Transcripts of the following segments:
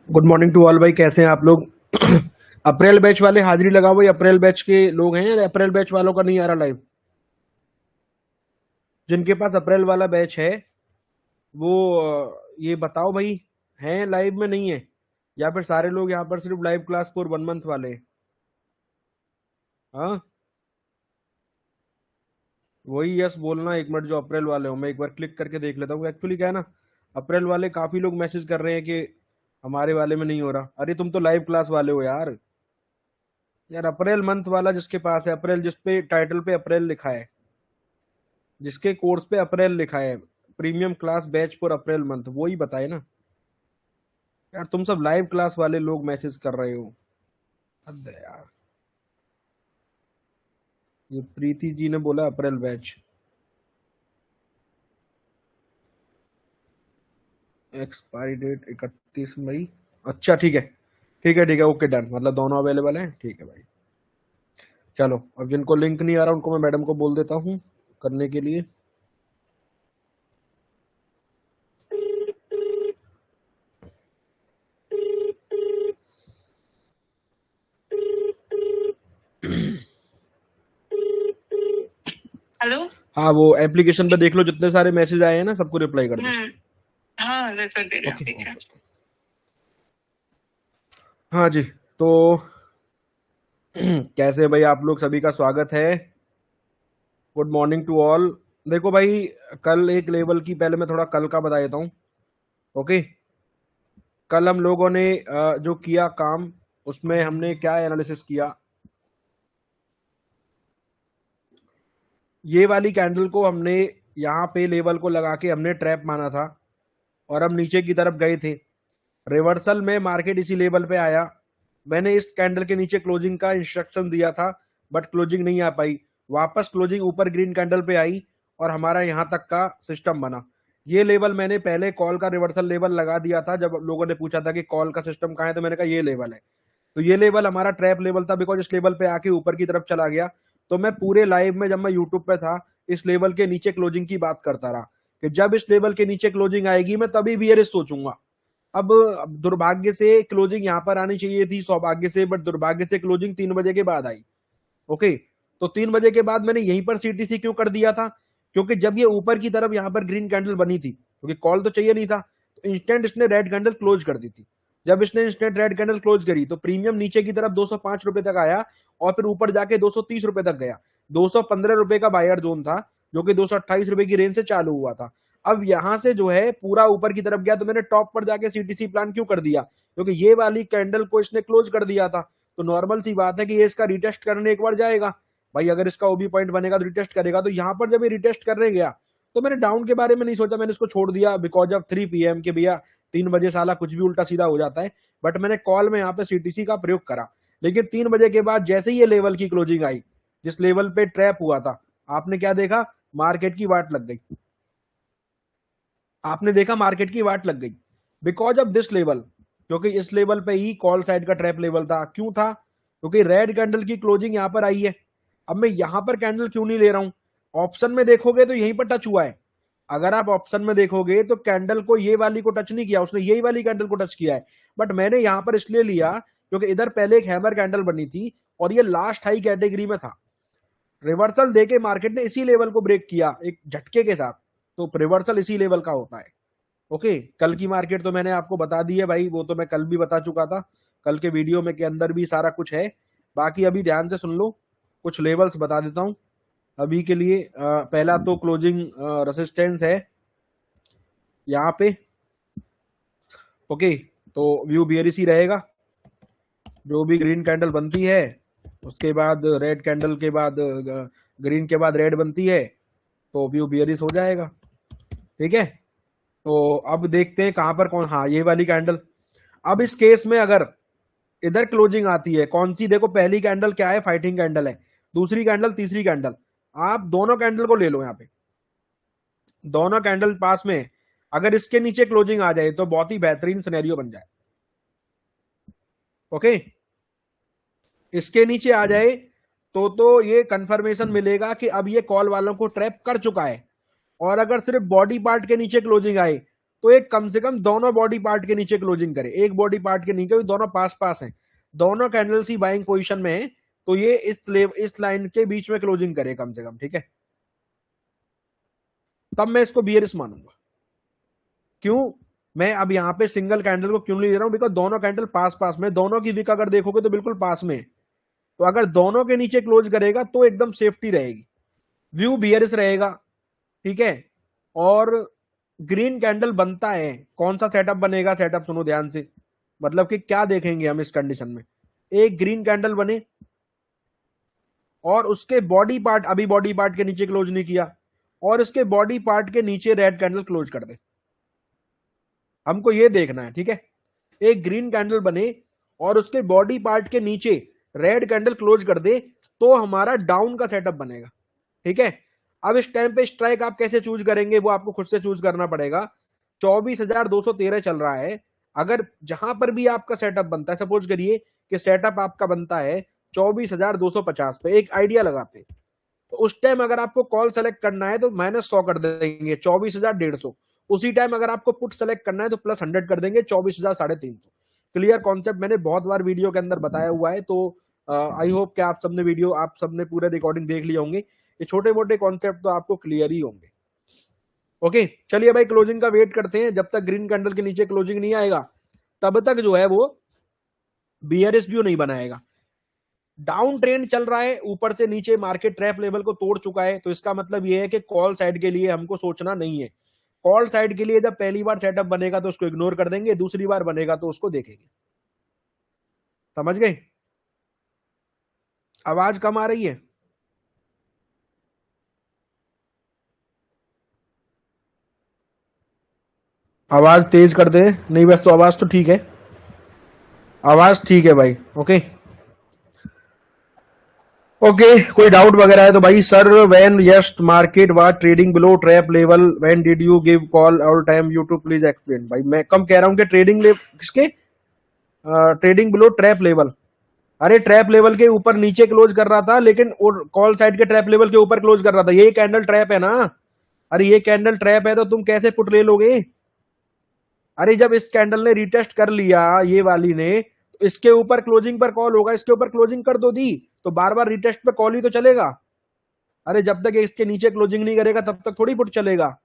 Good morning to all भाई, कैसे हैं आप लोग? अप्रैल बैच वाले हाजिरी लगाओ भाई। अप्रैल बैच के लोग हैं या अप्रैल बैच वालों का नहीं आ रहा लाइव? जिनके पास अप्रैल वाला बैच है वो ये बताओ भाई, हैं लाइव में नहीं है? या फिर सारे लोग यहाँ पर सिर्फ लाइव क्लास फॉर 1 मंथ वाले हैं? हाँ, वही यस बोलना। एक मिनट, जो अप्रैल वाले हो मैं एक बार क्लिक करके देख लेता हूँ। एक्चुअली क्या है ना, अप्रैल वाले काफी लोग मैसेज कर रहे हैं कि हमारे वाले में नहीं हो रहा। अरे तुम तो लाइव क्लास वाले हो यार। यार अप्रैल मंथ वाला जिसके पास है अप्रैल, जिसपे टाइटल पे अप्रैल लिखा है, जिसके कोर्स पे अप्रैल लिखा है, premium class batch for April month, वो ही बताए ना। यार तुम सब लाइव क्लास वाले लोग मैसेज कर रहे हो। हद है यार। ये प्रीति जी ने बोला अप्रैल बैच, एक्सपायरी डेट 31 मई। अच्छा ठीक है, ठीक है ठीक है, ओके डन। मतलब दोनों अवेलेबल हैं, ठीक है भाई। चलो, अब जिनको लिंक नहीं आ रहा उनको मैं मैडम को बोल देता हूँ करने के लिए। हेलो। हाँ, वो एप्लीकेशन पे देख लो, जितने सारे मैसेज आए हैं ना सबको रिप्लाई कर दो। हाँ, कर दे रहे हैं, ओके ठीक है। ओके। हाँ जी। तो कैसे भाई आप लोग, सभी का स्वागत है। Good morning to all. देखो भाई, कल एक लेवल की, पहले मैं थोड़ा कल का बता देता हूँ। ओके, कल हम लोगों ने जो किया काम, उसमें हमने क्या एनालिसिस किया। ये वाली कैंडल को हमने यहाँ पे लेवल को लगा के हमने ट्रैप माना था और हम नीचे की तरफ गए थे। रिवर्सल में मार्केट इसी लेवल पे आया। मैंने इस कैंडल के नीचे क्लोजिंग का इंस्ट्रक्शन दिया था, बट क्लोजिंग नहीं आ पाई। वापस क्लोजिंग ऊपर ग्रीन कैंडल पे आई और हमारा यहां तक का सिस्टम बना। ये लेवल मैंने पहले कॉल का रिवर्सल लेवल लगा दिया था। जब लोगों ने पूछा था कि कॉल का सिस्टम कहाँ है, तो मैंने कहा ये लेवल है। तो ये लेवल हमारा ट्रैप लेवल था, बिकॉज इस लेवल पे आके ऊपर की तरफ चला गया। तो मैं पूरे लाइव में, जब मैं यूट्यूब पे था, इस लेवल के नीचे क्लोजिंग की बात करता रहा कि जब इस लेवल के नीचे क्लोजिंग आएगी मैं तभी बियरिश सोचूंगा। अब दुर्भाग्य से क्लोजिंग यहाँ पर आनी चाहिए थी, सौभाग्य से, बट दुर्भाग्य से क्लोजिंग 3 बजे के बाद आई। ओके, तो 3 बजे के बाद मैंने यहीं पर सीटीसी क्यों कर दिया था? क्योंकि जब ये ऊपर की तरफ यहाँ पर ग्रीन कैंडल बनी थी, क्योंकि कॉल तो चाहिए नहीं था, तो इंस्टेंट इसने रेड कैंडल क्लोज कर दी थी। जब इसने इंस्टेंट रेड कैंडल क्लोज करी तो प्रीमियम नीचे की तरफ 205 रुपए तक आया और फिर ऊपर जाके 230 रुपए तक गया। 215 रुपए का बायर जोन था, जो कि 228 रुपए की रेंज से चालू हुआ था। अब यहां से जो है पूरा ऊपर की तरफ गया, तो मैंने टॉप पर जाके सीटीसी प्लान क्यों कर दिया? क्योंकि ये वाली कैंडल को इसने क्लोज कर दिया था। तो नॉर्मल सी बात है कि ये इसका रिटेस्ट करने एक बार जाएगा। भाई अगर इसका ओबी पॉइंट बनेगा तो रिटेस्ट करेगा। तो यहाँ पर जब ये रिटेस्ट करने गया तो मैंने डाउन के बारे में नहीं सोचा, मैंने इसको छोड़ दिया बिकॉज ऑफ 3 PM के भैया 3 बजे साला कुछ भी उल्टा सीधा हो जाता है। बट मैंने कॉल में यहाँ पे सीटीसी का प्रयोग करा। लेकिन 3 बजे के बाद जैसे ही ये लेवल की क्लोजिंग आई, जिस लेवल पे ट्रैप हुआ था, आपने क्या देखा? मार्केट की वाट लग गई। आपने देखा मार्केट की वाट लग गई बिकॉज ऑफ दिस लेवल। क्योंकि इस लेवल पे ही कॉल साइड का ट्रैप लेवल था। क्यों था? क्योंकि रेड कैंडल की क्लोजिंग यहां पर आई है। अब मैं यहां पर कैंडल क्यों नहीं ले रहा हूं? ऑप्शन में देखोगे तो यहीं पर टच हुआ है। अगर आप ऑप्शन में देखोगे तो कैंडल को, ये वाली को टच नहीं किया उसने, यही वाली कैंडल को टच किया है। बट मैंने यहां पर इसलिए लिया क्योंकि इधर पहले एक हैमर कैंडल बनी थी और ये लास्ट हाई कैटेगरी में था। रिवर्सल देके मार्केट ने इसी लेवल को ब्रेक किया एक झटके के साथ। तो रिवर्सल इसी लेवल का होता है। ओके, कल की मार्केट तो मैंने आपको बता दी है भाई, वो तो मैं कल भी बता चुका था। कल के वीडियो में के अंदर भी सारा कुछ है। बाकी अभी ध्यान से सुन लो, कुछ लेवल्स बता देता हूं अभी के लिए। पहला तो क्लोजिंग रेसिस्टेंस है यहाँ पे। ओके, तो व्यू बियरिश ही रहेगा। जो भी ग्रीन कैंडल बनती है, उसके बाद रेड कैंडल के बाद, ग्रीन के बाद रेड बनती है, तो व्यू बियरिश हो जाएगा। ठीक है, तो अब देखते हैं कहां पर कौन। हाँ, ये वाली कैंडल। अब इस केस में अगर इधर क्लोजिंग आती है, कौन सी? देखो पहली कैंडल क्या है? फाइटिंग कैंडल है। दूसरी कैंडल, तीसरी कैंडल, आप दोनों कैंडल को ले लो यहाँ पे। दोनों कैंडल पास में अगर इसके नीचे क्लोजिंग आ जाए तो बहुत ही बेहतरीन सिनेरियो बन जाए। ओके, इसके नीचे आ जाए तो ये कंफर्मेशन मिलेगा कि अब ये कॉल वालों को ट्रैप कर चुका है। और अगर सिर्फ बॉडी पार्ट के नीचे क्लोजिंग आए तो एक कम से कम दोनों बॉडी पार्ट के नीचे क्लोजिंग करे, एक बॉडी पार्ट के नीचे, दोनों पास पास हैं, दोनों कैंडल्स ही बाइंग पोजीशन में है, तो ये इस लाइन के बीच में क्लोजिंग करे कम से कम, ठीक है, तब मैं इसको बियरिश मानूंगा। क्यों मैं अब यहां पे सिंगल कैंडल को क्यों नहीं ले रहा हूं, बिकॉज दोनों कैंडल पास पास में, दोनों की विक अगर देखोगे तो बिल्कुल पास में है, तो अगर दोनों के नीचे क्लोज करेगा तो एकदम सेफ्टी रहेगी, व्यू बियरिश रहेगा, ठीक है। और ग्रीन कैंडल बनता है, कौन सा सेटअप बनेगा, सेटअप सुनो ध्यान से, मतलब कि क्या देखेंगे हम इस कंडीशन में, एक ग्रीन कैंडल बने और उसके बॉडी पार्ट, अभी बॉडी पार्ट के नीचे क्लोज नहीं किया, और उसके बॉडी पार्ट के नीचे रेड कैंडल क्लोज कर दे, हमको ये देखना है, ठीक है। एक ग्रीन कैंडल बने और उसके बॉडी पार्ट के नीचे रेड कैंडल क्लोज कर दे, तो हमारा डाउन का सेटअप बनेगा, ठीक है। अब इस टाइम पे स्ट्राइक आप कैसे चूज करेंगे, वो आपको खुद से चूज करना पड़ेगा। 24,213 चल रहा है, अगर जहां पर भी आपका सेटअप बनता है, सपोज करिए कि सेटअप आपका बनता है 24,250 पे, एक आइडिया लगाते, तो उस टाइम अगर आपको कॉल सेलेक्ट करना है तो -100 कर देंगे, 24,150। उसी टाइम अगर आपको पुट सेलेक्ट करना है तो +100 कर देंगे, 24,350। क्लियर कॉन्सेप्ट, मैंने बहुत बार वीडियो के अंदर बताया हुआ है, तो आई होप कि आप सबने पूरे रिकॉर्डिंग देख लिए होंगे, ये छोटे मोटे कॉन्सेप्ट तो आपको क्लियर ही होंगे। ओके, चलिए भाई क्लोजिंग का वेट करते हैं, जब तक ग्रीन कैंडल के नीचे क्लोजिंग नहीं आएगा तब तक जो है वो बियरिश व्यू नहीं बनाएगा। डाउन ट्रेंड चल रहा है, ऊपर से नीचे मार्केट ट्रैप लेवल को तोड़ चुका है, तो इसका मतलब ये है कि कॉल साइड के लिए हमको सोचना नहीं है। कॉल साइड के लिए जब पहली बार सेटअप बनेगा तो उसको इग्नोर कर देंगे, दूसरी बार बनेगा तो उसको देखेंगे। समझ गए? आवाज कम आ रही है? आवाज तेज कर दे, नहीं बस तो आवाज तो ठीक है, आवाज ठीक है भाई। ओके ओके, कोई डाउट वगैरह है तो भाई, sir when yes market was trading below trap level when did you give call all time you to please explain. भाई मैं कम कह रहा हूं कि ट्रेडिंग किसके ट्रेडिंग बिलो ट्रैप लेवल, अरे ट्रैप लेवल के ऊपर नीचे क्लोज कर रहा था, लेकिन कॉल साइड के ट्रैप लेवल के ऊपर क्लोज कर रहा था, ये कैंडल ट्रैप है ना। अरे ये कैंडल ट्रैप है तो तुम कैसे पुट ले लोगे? अरे जब इस कैंडल ने रिटेस्ट कर लिया ये वाली ने, तो इसके ऊपर क्लोजिंग पर कॉल होगा, इसके ऊपर क्लोजिंग कर दो दी, तो बार बार रिटेस्ट पे कॉल ही तो चलेगा। अरे जब तक इसके नीचे क्लोजिंग नहीं करेगा तब तक थोड़ी पुट चलेगा।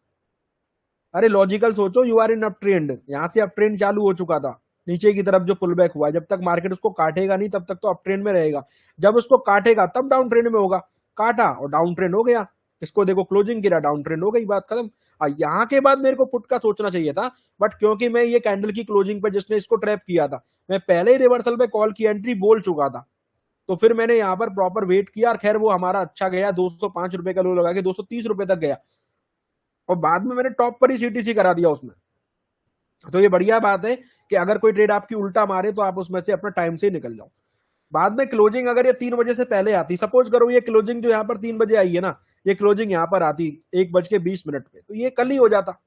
अरे लॉजिकल सोचो, you are in up trend, यहां से अप ट्रेंड चालू हो चुका था, नीचे की तरफ जो पुल बैक हुआ, जब तक मार्केट उसको काटेगा नहीं तब तक तो अप ट्रेंड में रहेगा, जब उसको काटेगा तब डाउन ट्रेंड में होगा। काटा और डाउन ट्रेंड हो गया, इसको देखो क्लोजिंग गिरा, डाउन ट्रेंड हो गई, बात खत्म। यहाँ के बाद मेरे को पुट का सोचना चाहिए था, बट क्योंकि मैं ये कैंडल की क्लोजिंग पे जिसने इसको ट्रैप किया था, मैं पहले ही रिवर्सल पे कॉल की एंट्री बोल चुका था, तो फिर मैंने यहाँ पर प्रॉपर वेट किया, और खैर वो हमारा अच्छा गया, 205 रुपए का लो लगा के 230 रुपए तक गया, और बाद में मैंने टॉप पर ही सीटीसी करा दिया उसमें। तो ये बढ़िया बात है कि अगर कोई ट्रेड आपकी उल्टा मारे तो आप उसमें से अपना टाइम से निकल जाओ। बाद में क्लोजिंग अगर ये 3 बजे से पहले आती, सपोज करो ये क्लोजिंग जो यहाँ पर 3 बजे आई है ना, ये क्लोजिंग यहाँ पर आती 1:20 पे, तो ये कल ही हो जाता,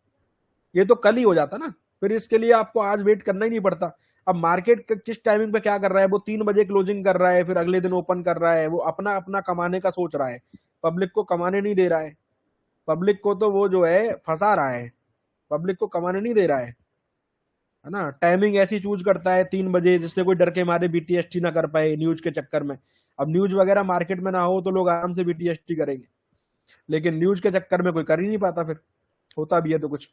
ये तो कल ही हो जाता ना, फिर इसके लिए आपको आज वेट करना ही नहीं पड़ता। अब मार्केट किस टाइमिंग पे क्या कर रहा है, वो 3 बजे क्लोजिंग कर रहा है, फिर अगले दिन ओपन कर रहा है, वो अपना अपना कमाने का सोच रहा है, पब्लिक को कमाने नहीं दे रहा है, पब्लिक को तो वो जो है फंसा रहा है, पब्लिक को कमाने नहीं दे रहा है ना। टाइमिंग ऐसी चूज करता है 3 बजे, जिससे कोई डर के मारे बीटीएसटी ना कर पाए न्यूज के चक्कर में। अब न्यूज वगैरह मार्केट में ना हो तो लोग आराम से बीटीएसटी करेंगे, लेकिन न्यूज के चक्कर में कोई कर ही नहीं पाता, फिर होता भी है तो कुछ।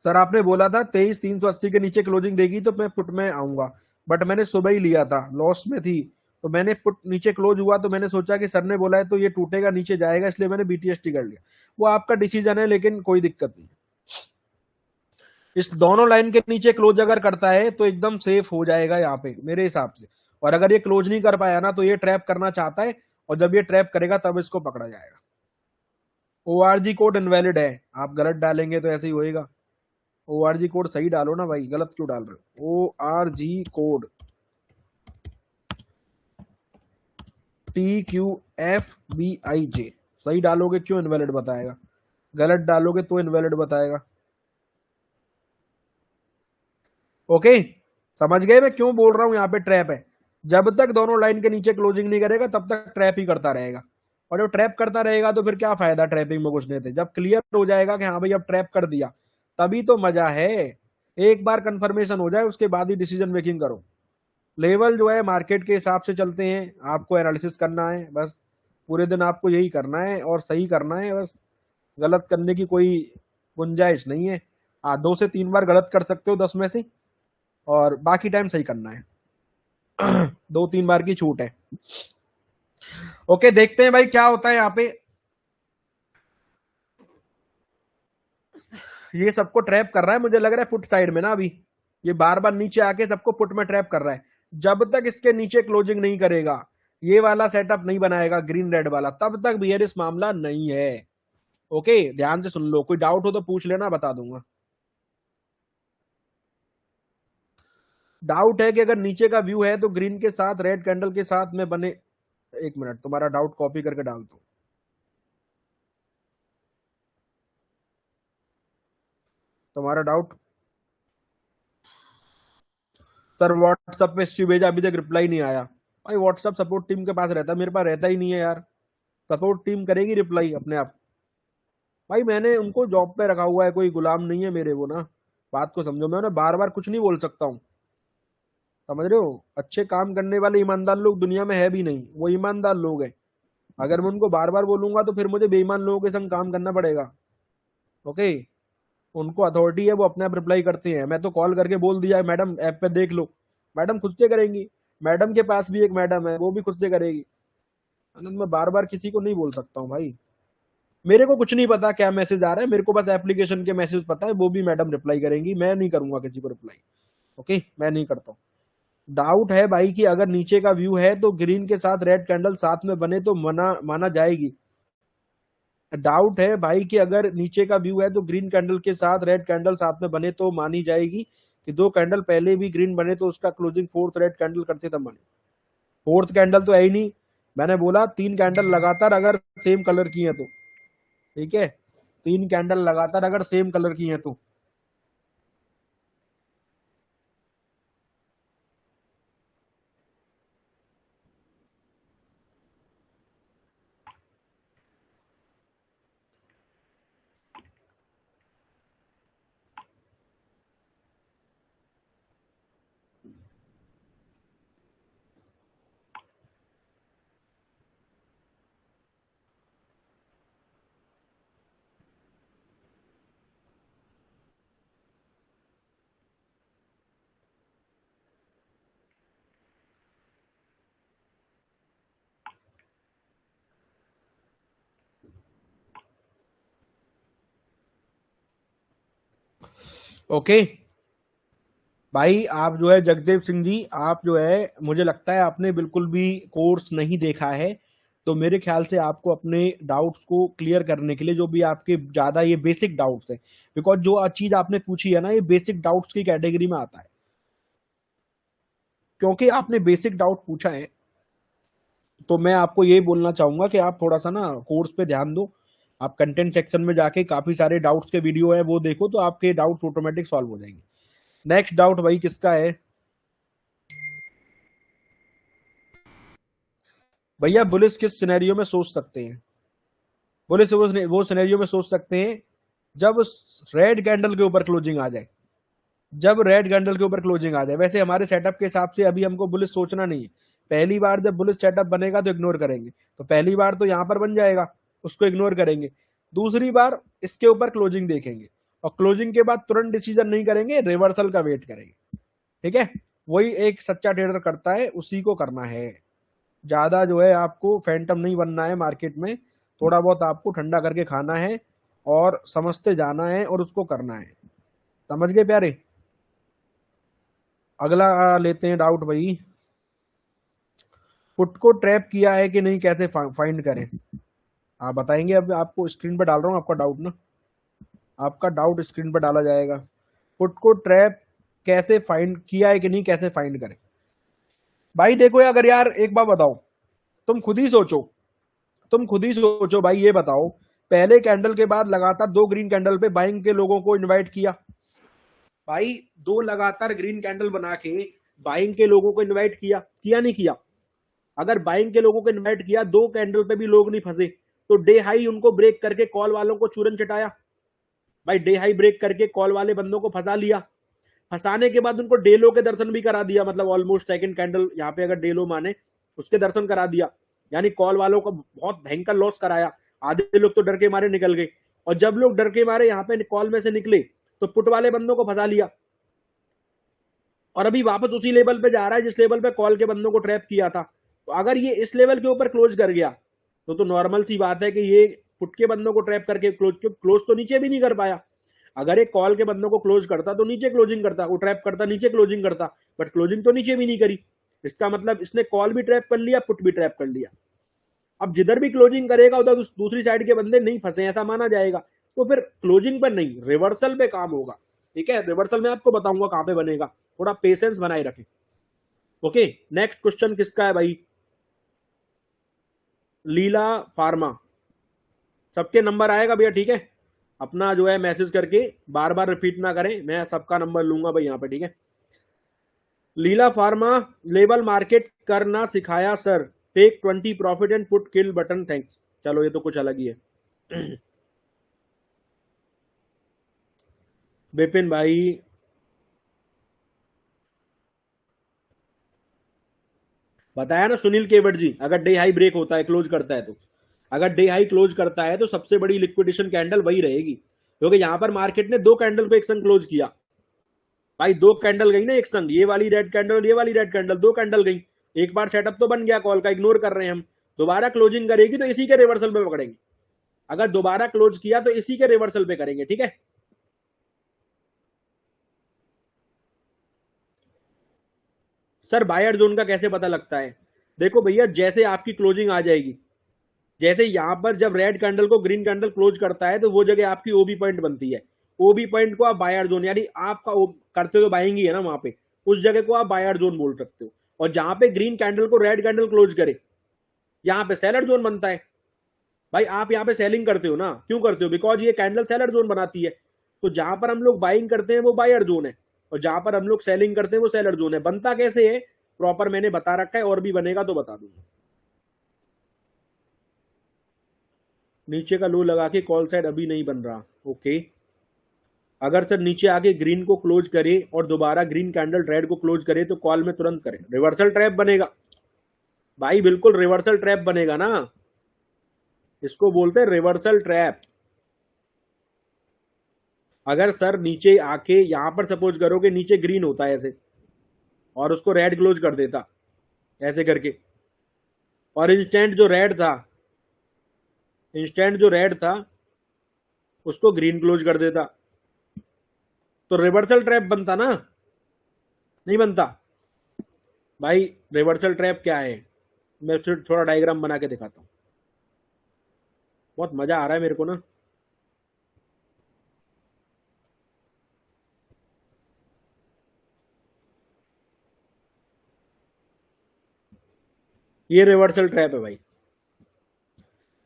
सर आपने बोला था 23,380 के नीचे क्लोजिंग देगी तो मैं पुट में आऊंगा, बट मैंने सुबह ही लिया था, लॉस में थी, तो मैंने पुट नीचे क्लोज हुआ तो मैंने सोचा कि सर ने बोला है तो ये टूटेगा नीचे जाएगा, इसलिए मैंने बीटीएसटी कर लिया। वो आपका डिसीजन है, लेकिन कोई दिक्कत नहीं। इस दोनों लाइन के नीचे क्लोज अगर करता है तो एकदम सेफ हो जाएगा यहाँ पे मेरे हिसाब से, और अगर ये क्लोज नहीं कर पाया ना तो ये ट्रैप करना चाहता है, और जब ये ट्रैप करेगा तब इसको पकड़ा जाएगा। ओआरजी कोड इनवैलिड है, आप गलत डालेंगे तो ऐसे ही होएगा। ओआरजी कोड सही डालो ना भाई, गलत क्यों डाल रहे हो? ओआरजी कोड TQFBIJ सही डालोगे, क्यों इनवैलिड बताएगा? गलत डालोगे तो इनवैलिड बताएगा। ओके, समझ गए मैं क्यों बोल रहा हूं यहाँ पे ट्रैप है। जब तक दोनों लाइन के नीचे क्लोजिंग नहीं करेगा तब तक ट्रैप ही करता रहेगा। और जब ट्रैप करता रहेगा तो फिर क्या फायदा ट्रैपिंग में घुसने से। जब क्लियर हो जाएगा कि हाँ भाई अब ट्रैप कर दिया, तभी तो मजा है। एक बार कंफर्मेशन हो जाए उसके बाद ही डिसीजन मेकिंग करो। लेवल जो है मार्केट के हिसाब से चलते हैं, आपको एनालिसिस करना है बस। पूरे दिन आपको यही करना है और सही करना है बस। गलत करने की कोई गुंजाइश नहीं है। हाँ, 2 से 3 बार गलत कर सकते हो 10 में से, और बाकी टाइम सही करना है। 2-3 बार की छूट है। ओके, देखते हैं भाई क्या होता है यहाँ पे। ये सबको ट्रैप कर रहा है मुझे लग रहा है पुट साइड में ना अभी। ये बार बार नीचे आके सबको पुट में ट्रैप कर रहा है। जब तक इसके नीचे क्लोजिंग नहीं करेगा, ये वाला सेटअप नहीं बनाएगा ग्रीन रेड वाला, तब तक बियरिश मामला नहीं है। ओके, ध्यान से सुन लो, कोई डाउट हो तो पूछ लेना, बता दूंगा। डाउट है कि अगर नीचे का व्यू है तो ग्रीन के साथ रेड कैंडल के साथ में बने। एक मिनट, तुम्हारा डाउट कॉपी करके डाल दो। तुम्हारा डाउट, सर व्हाट्सएप पे इश्यू भेजा, अभी तक रिप्लाई नहीं आया। भाई व्हाट्सएप सपोर्ट टीम के पास रहता है, मेरे पास रहता ही नहीं है यार। सपोर्ट टीम करेगी रिप्लाई अपने आप। भाई मैंने उनको जॉब पे रखा हुआ है, कोई गुलाम नहीं है मेरे वो ना। बात को समझो, मैं उन्हें बार बार कुछ नहीं बोल सकता हूँ। समझ रहे हो, अच्छे काम करने वाले ईमानदार लोग दुनिया में है भी नहीं, वो ईमानदार लोग हैं। अगर मैं उनको बार बार बोलूंगा तो फिर मुझे बेईमान लोगों के संग काम करना पड़ेगा। ओके, उनको अथॉरिटी है, वो अपने आप रिप्लाई करते हैं। मैं तो कॉल करके बोल दिया है मैडम ऐप पे देख लो, मैडम खुद से करेंगी। मैडम के पास भी एक मैडम है, वो भी खुद से करेगी। मैं बार बार किसी को नहीं बोल सकता हूँ भाई। मेरे को कुछ नहीं पता क्या मैसेज आ रहा है, मेरे को बस एप्लीकेशन के मैसेज पता है, वो भी मैडम रिप्लाई करेंगी, मैं नहीं करूंगा किसी को रिप्लाई। ओके, मैं नहीं करता हूँ। डाउट है भाई कि अगर नीचे का व्यू है तो ग्रीन के साथ रेड कैंडल साथ में बने तो मना माना जाएगी। डाउट है भाई कि अगर नीचे का व्यू है तो ग्रीन कैंडल के साथ रेड कैंडल साथ में बने तो मानी जाएगी। कि 2 कैंडल पहले भी ग्रीन बने तो उसका क्लोजिंग फोर्थ रेड कैंडल करते तब माने। फोर्थ कैंडल तो है ही नहीं। मैंने बोला 3 कैंडल लगातार अगर सेम कलर की है तो। ठीक है, 3 कैंडल लगातार अगर सेम कलर की है तो। ओके भाई, आप जो है जगदेव सिंह जी, आप जो है मुझे लगता है आपने बिल्कुल भी कोर्स नहीं देखा है। तो मेरे ख्याल से आपको अपने डाउट्स को क्लियर करने के लिए, जो भी आपके ज्यादा ये बेसिक डाउट्स है, बिकॉज जो चीज आपने पूछी है ना ये बेसिक डाउट्स की कैटेगरी में आता है। क्योंकि आपने बेसिक डाउट पूछा है, तो मैं आपको ये बोलना चाहूंगा कि आप थोड़ा सा ना कोर्स पे ध्यान दो। आप कंटेंट सेक्शन में जाके काफी सारे डाउट्स के वीडियो है वो देखो, तो आपके डाउट्स ऑटोमेटिक सॉल्व हो जाएंगे। नेक्स्ट डाउट भाई किसका है? भैया बुलिस किस सिनेरियो में सोच सकते हैं? बुलिस वो सिनेरियो में सोच सकते हैं जब रेड कैंडल के ऊपर क्लोजिंग आ जाए। जब रेड कैंडल के ऊपर क्लोजिंग आ जाए, वैसे हमारे सेटअप के हिसाब से अभी हमको बुलिस सोचना नहीं है। पहली बार जब बुलिस सेटअप बनेगा तो इग्नोर करेंगे, तो पहली बार तो यहां पर बन जाएगा, उसको इग्नोर करेंगे। दूसरी बार इसके ऊपर क्लोजिंग देखेंगे, और क्लोजिंग के बाद तुरंत डिसीजन नहीं करेंगे, रिवर्सल का वेट करेंगे। ठीक है, वही एक सच्चा ट्रेडर करता है, उसी को करना है। ज्यादा जो है आपको फैंटम नहीं बनना है मार्केट में। थोड़ा बहुत आपको ठंडा करके खाना है और समझते जाना है और उसको करना है। समझ गए प्यारे? अगला लेते हैं डाउट भाई। पुट को ट्रैप किया है कि नहीं, कैसे फाइंड करें? आप बताएंगे? अब आपको स्क्रीन पर डाल रहा हूँ आपका डाउट ना, आपका डाउट स्क्रीन पर डाला जाएगा। पुट को ट्रैप कैसे फाइंड किया है कि नहीं, कैसे फाइंड करें? भाई देखो अगर यार एक बात बताओ, तुम खुद ही सोचो, तुम खुद ही सोचो भाई, ये बताओ पहले कैंडल के बाद लगातार 2 ग्रीन कैंडल पे बाइंग के लोगों को इनवाइट किया, भाई दो लगातार ग्रीन कैंडल बना के बाइंग के लोगों को इनवाइट किया, किया नहीं किया? अगर बाइंग के लोगों को इनवाइट किया, दो कैंडल पे भी लोग नहीं फंसे, तो डे हाई उनको ब्रेक करके कॉल वालों को चूरन चटाया। भाई डे हाई ब्रेक करके कॉल वाले बंदों को फंसा लिया, फंसाने के बाद उनको डेलो के दर्शन भी करा दिया, मतलब ऑलमोस्ट सेकंड कैंडल यहाँ पे अगर डेलो माने उसके दर्शन करा दिया, यानी कॉल वालों को बहुत भयंकर लॉस कराया। आधे लोग तो डर के मारे निकल गए, और जब लोग डर के मारे यहाँ पे कॉल में से निकले तो पुट वाले बंदों को फंसा लिया, और अभी वापस उसी लेवल पे जा रहा है जिस लेवल पे कॉल के बंदों को ट्रैप किया था। तो अगर ये इस लेवल के ऊपर क्लोज कर गया तो नॉर्मल सी बात है कि ये पुट के बंदों को ट्रैप करके क्लोज तो नीचे भी नहीं कर पाया। अगर एक कॉल के बंदों को क्लोज करता तो नीचे क्लोजिंग करता, वो ट्रैप करता नीचे क्लोजिंग करता, बट क्लोजिंग तो नीचे भी नहीं करी। इसका मतलब इसने कॉल भी ट्रैप कर लिया, पुट भी ट्रैप कर लिया। अब जिधर भी क्लोजिंग करेगा उधर दूसरी साइड के बंदे नहीं फंसे ऐसा माना जाएगा, तो फिर क्लोजिंग पर नहीं रिवर्सल पे काम होगा। ठीक है, रिवर्सल में आपको बताऊंगा कहां पे बनेगा, थोड़ा पेशेंस बनाए रखें। ओके, नेक्स्ट क्वेश्चन किसका है भाई? लीला फार्मा। सबके नंबर आएगा भैया, ठीक है? अपना जो है मैसेज करके बार बार रिपीट ना करें, मैं सबका नंबर लूंगा भाई यहाँ पे, ठीक है? लीला फार्मा लेवल मार्केट करना सिखाया sir, take 20 profit and put kill button, thanks. चलो ये तो कुछ अलग ही है। विपिन भाई, बताया ना सुनील केवट जी, अगर डे हाई ब्रेक होता है क्लोज करता है तो, अगर डे हाई क्लोज करता है तो सबसे बड़ी लिक्विडेशन कैंडल वही रहेगी, क्योंकि यहां पर मार्केट ने दो कैंडल को एक संग क्लोज किया। भाई दो कैंडल गई ना एक संग, ये वाली रेड कैंडल ये वाली रेड कैंडल, दो कैंडल गई। एक बार सेटअप तो बन गया कॉल का, इग्नोर कर रहे हैं हम। दोबारा क्लोजिंग करेगी तो इसी के रिवर्सल पे पकड़ेंगे। अगर दोबारा क्लोज किया तो इसी के रिवर्सल पे करेंगे, ठीक है? सर बायर जोन का कैसे पता लगता है? देखो भैया, जैसे आपकी क्लोजिंग आ जाएगी, जैसे यहां पर जब रेड कैंडल को ग्रीन कैंडल क्लोज करता है तो वो जगह आपकी ओबी पॉइंट बनती है। ओबी पॉइंट को आप बायर जोन, यानी आपका करते तो बाइंग ही है ना वहां पे, उस जगह को आप बायर जोन बोल सकते हो। और जहां पे ग्रीन कैंडल को रेड कैंडल क्लोज करे, यहाँ पे सेलर जोन बनता है। भाई आप यहाँ पे सेलिंग करते हो ना, क्यों करते हो? बिकॉज ये कैंडल सेलर जोन बनाती है। तो जहां पर हम लोग बाइंग करते हैं वो बायर जोन है, और जहां पर हम लोग सेलिंग करते हैं वो सेलर जोन है। बनता कैसे है प्रॉपर मैंने बता रखा है, और भी बनेगा तो बता दूंगा। नीचे का लो लगा के कॉल साइड अभी नहीं बन रहा, ओके। अगर सर नीचे आके ग्रीन को क्लोज करे और दोबारा ग्रीन कैंडल रेड को क्लोज करे तो कॉल में तुरंत करें, रिवर्सल ट्रैप बनेगा। भाई बिल्कुल रिवर्सल ट्रैप बनेगा ना, इसको बोलते हैं रिवर्सल ट्रैप। अगर सर नीचे आके यहां पर सपोज करो कि नीचे ग्रीन होता है ऐसे, और उसको रेड क्लोज कर देता ऐसे करके, और इंस्टेंट जो रेड था उसको ग्रीन क्लोज कर देता, तो रिवर्सल ट्रैप बनता ना? नहीं बनता। भाई रिवर्सल ट्रैप क्या है, मैं फिर थोड़ा डायग्राम बना के दिखाता हूँ, बहुत मजा आ रहा है मेरे को ना। ये रिवर्सल ट्रैप है भाई।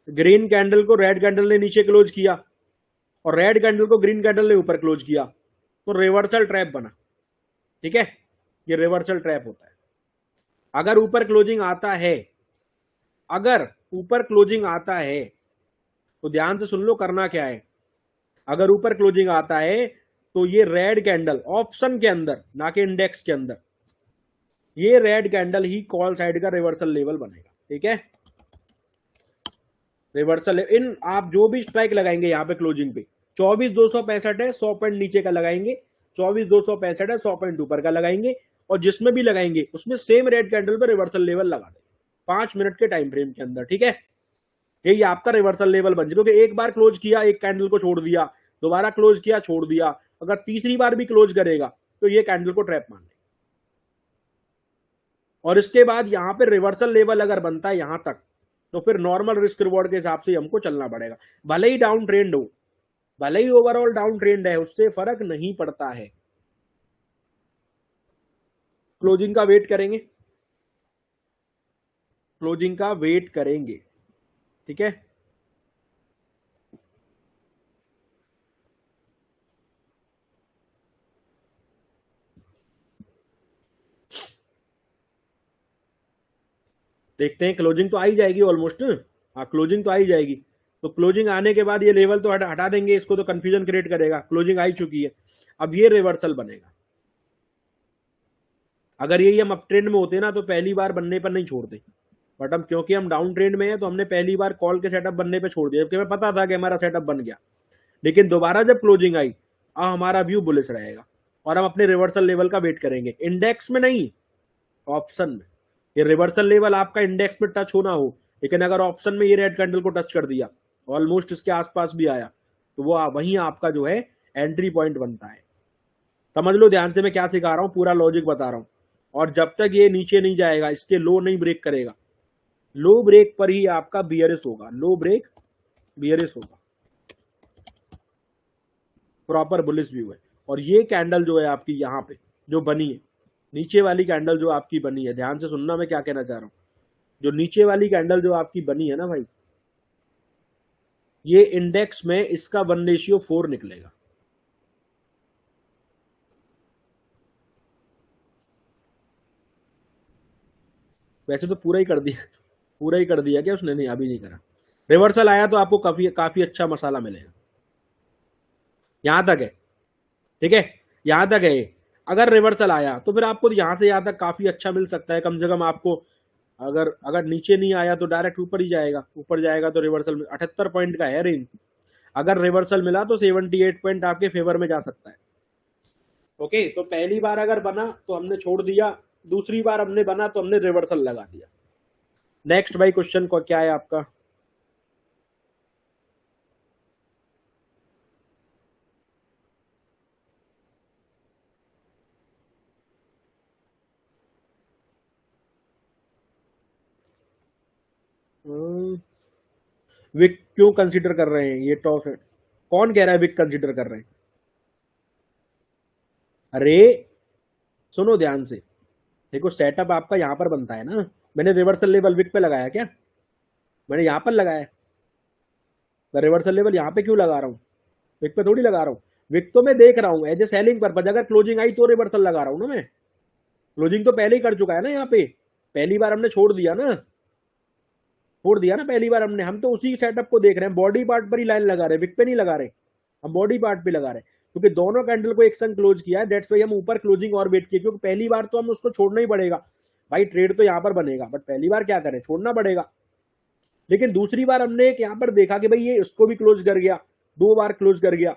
ग्रीन कैंडल को रेड कैंडल ने नीचे क्लोज किया, और रेड कैंडल को ग्रीन कैंडल ने ऊपर क्लोज किया, तो रिवर्सल ट्रैप बना। ठीक है, ये रिवर्सल ट्रैप होता है। अगर ऊपर क्लोजिंग आता है, अगर ऊपर क्लोजिंग आता है तो ध्यान से सुन लो करना क्या है। अगर ऊपर क्लोजिंग आता है तो ये रेड कैंडल ऑप्शन के अंदर, ना कि इंडेक्स के अंदर, ये रेड कैंडल ही कॉल साइड का रिवर्सल लेवल बनेगा। ठीक है, रिवर्सल इन आप जो भी स्ट्राइक लगाएंगे यहाँ पे क्लोजिंग पे, 24,265 है, 100 पॉइंट नीचे का लगाएंगे, 24,265 है, 100 पॉइंट ऊपर का लगाएंगे, और जिसमें भी लगाएंगे उसमें सेम रेड कैंडल पे रिवर्सल लेवल लगा देंगे 5 मिनट के टाइम फ्रेम के अंदर। ठीक है, यही आपका रिवर्सल लेवल बन जाए, क्योंकि एक बार क्लोज किया एक कैंडल को छोड़ दिया, दोबारा क्लोज किया छोड़ दिया, अगर तीसरी बार भी क्लोज करेगा तो ये कैंडल को ट्रैप मान ले। और इसके बाद यहां पे रिवर्सल लेवल अगर बनता है यहां तक, तो फिर नॉर्मल रिस्क रिवॉर्ड के हिसाब से हमको चलना पड़ेगा। भले ही डाउन ट्रेंड हो, भले ही ओवरऑल डाउन ट्रेंड है, उससे फर्क नहीं पड़ता है। क्लोजिंग का वेट करेंगे, क्लोजिंग का वेट करेंगे। ठीक है, देखते हैं, क्लोजिंग तो आ ही जाएगी ऑलमोस्ट। हाँ, क्लोजिंग तो आ ही जाएगी। तो क्लोजिंग आने के बाद ये लेवल तो हटा देंगे, इसको तो कंफ्यूजन क्रिएट करेगा। क्लोजिंग आ ही चुकी है, अब ये रिवर्सल बनेगा। अगर यही हम अप ट्रेंड में होते ना तो पहली बार बनने पर नहीं छोड़ते, बट हम क्योंकि हम डाउन ट्रेंड में हैं तो हमने पहली बार कॉल के सेटअप बनने पे छोड़ दिया, जबकि हमें पता था कि हमारा सेटअप बन गया। लेकिन दोबारा जब क्लोजिंग आई, अब हमारा व्यू बुलिश रहेगा और हम अपने रिवर्सल लेवल का वेट करेंगे। इंडेक्स में नहीं, ऑप्शन में। ये रिवर्सल लेवल आपका इंडेक्स में टच होना हो, लेकिन अगर ऑप्शन में ये रेड कैंडल को टच कर दिया, ऑलमोस्ट इसके आसपास भी आया, तो वो वहीं आपका जो है एंट्री पॉइंट बनता है। समझ लो ध्यान से मैं क्या सिखा रहा हूं, पूरा लॉजिक बता रहा हूं। और जब तक ये नीचे नहीं जाएगा, इसके लो नहीं ब्रेक करेगा, लो ब्रेक पर ही आपका बियरिश होगा। लो ब्रेक बियरिश होगा, प्रॉपर बुलिश व्यू है। और ये कैंडल जो है आपकी यहाँ पे जो बनी है, नीचे वाली कैंडल जो आपकी बनी है, ध्यान से सुनना मैं क्या कहना चाह रहा हूं। जो नीचे वाली कैंडल जो आपकी बनी है ना भाई, ये इंडेक्स में इसका 1:4 निकलेगा। वैसे तो पूरा ही कर दिया, पूरा ही कर दिया क्या उसने? नहीं, अभी नहीं करा। रिवर्सल आया तो आपको काफी काफी अच्छा मसाला मिलेगा। यहां तक है, ठीक है, यहां तक है। अगर रिवर्सल आया तो फिर आपको यहां से यहां तक काफी अच्छा मिल सकता है। कम से कम आपको, अगर अगर नीचे नहीं आया तो डायरेक्ट ऊपर ही जाएगा। ऊपर जाएगा तो रिवर्सल 78 पॉइंट का है रेंज। अगर रिवर्सल मिला तो 78 पॉइंट आपके फेवर में जा सकता है। ओके, तो पहली बार अगर बना तो हमने छोड़ दिया, दूसरी बार हमने बना तो हमने रिवर्सल लगा दिया। नेक्स्ट भाई क्वेश्चन को क्या है आपका? विक क्यों कंसीडर कर रहे हैं? ये टॉप है, कौन कह रहा है विक कंसीडर कर रहे हैं? अरे सुनो ध्यान से, देखो सेटअप आपका यहां पर बनता है ना। मैंने रिवर्सल लेवल विक पे लगाया क्या? मैंने यहां पर लगाया। मैं रिवर्सल लेवल यहां पे क्यों लगा रहा हूं? विक पे थोड़ी लगा रहा हूं। विक तो मैं देख रहा हूं एज ए सेलिंग पर्पज। अगर क्लोजिंग आई तो रिवर्सल लगा रहा हूं ना मैं। क्लोजिंग तो पहले ही कर चुका है ना यहाँ पे, पहली बार हमने छोड़ दिया ना, छोड़ दिया ना पहली बार हमने। हम तो उसी सेटअप को देख रहे हैं, बॉडी पार्ट पर ही लाइन लगा रहे हैं, विक पे नहीं लगा रहे। हम बॉडी पार्ट पे लगा रहे हैं क्योंकि दोनों कैंडल को एक संग क्लोज किया है। दैट्स वाई हम ऊपर क्लोजिंग और वेट किए, क्योंकि पहली बार तो हम उसको छोड़ना ही पड़ेगा भाई। ट्रेड तो यहाँ पर बनेगा, बट पहली बार क्या करें, छोड़ना पड़ेगा। लेकिन दूसरी बार हमने एक यहाँ पर देखा कि भाई ये इसको भी क्लोज कर गया, 2 बार क्लोज कर गया,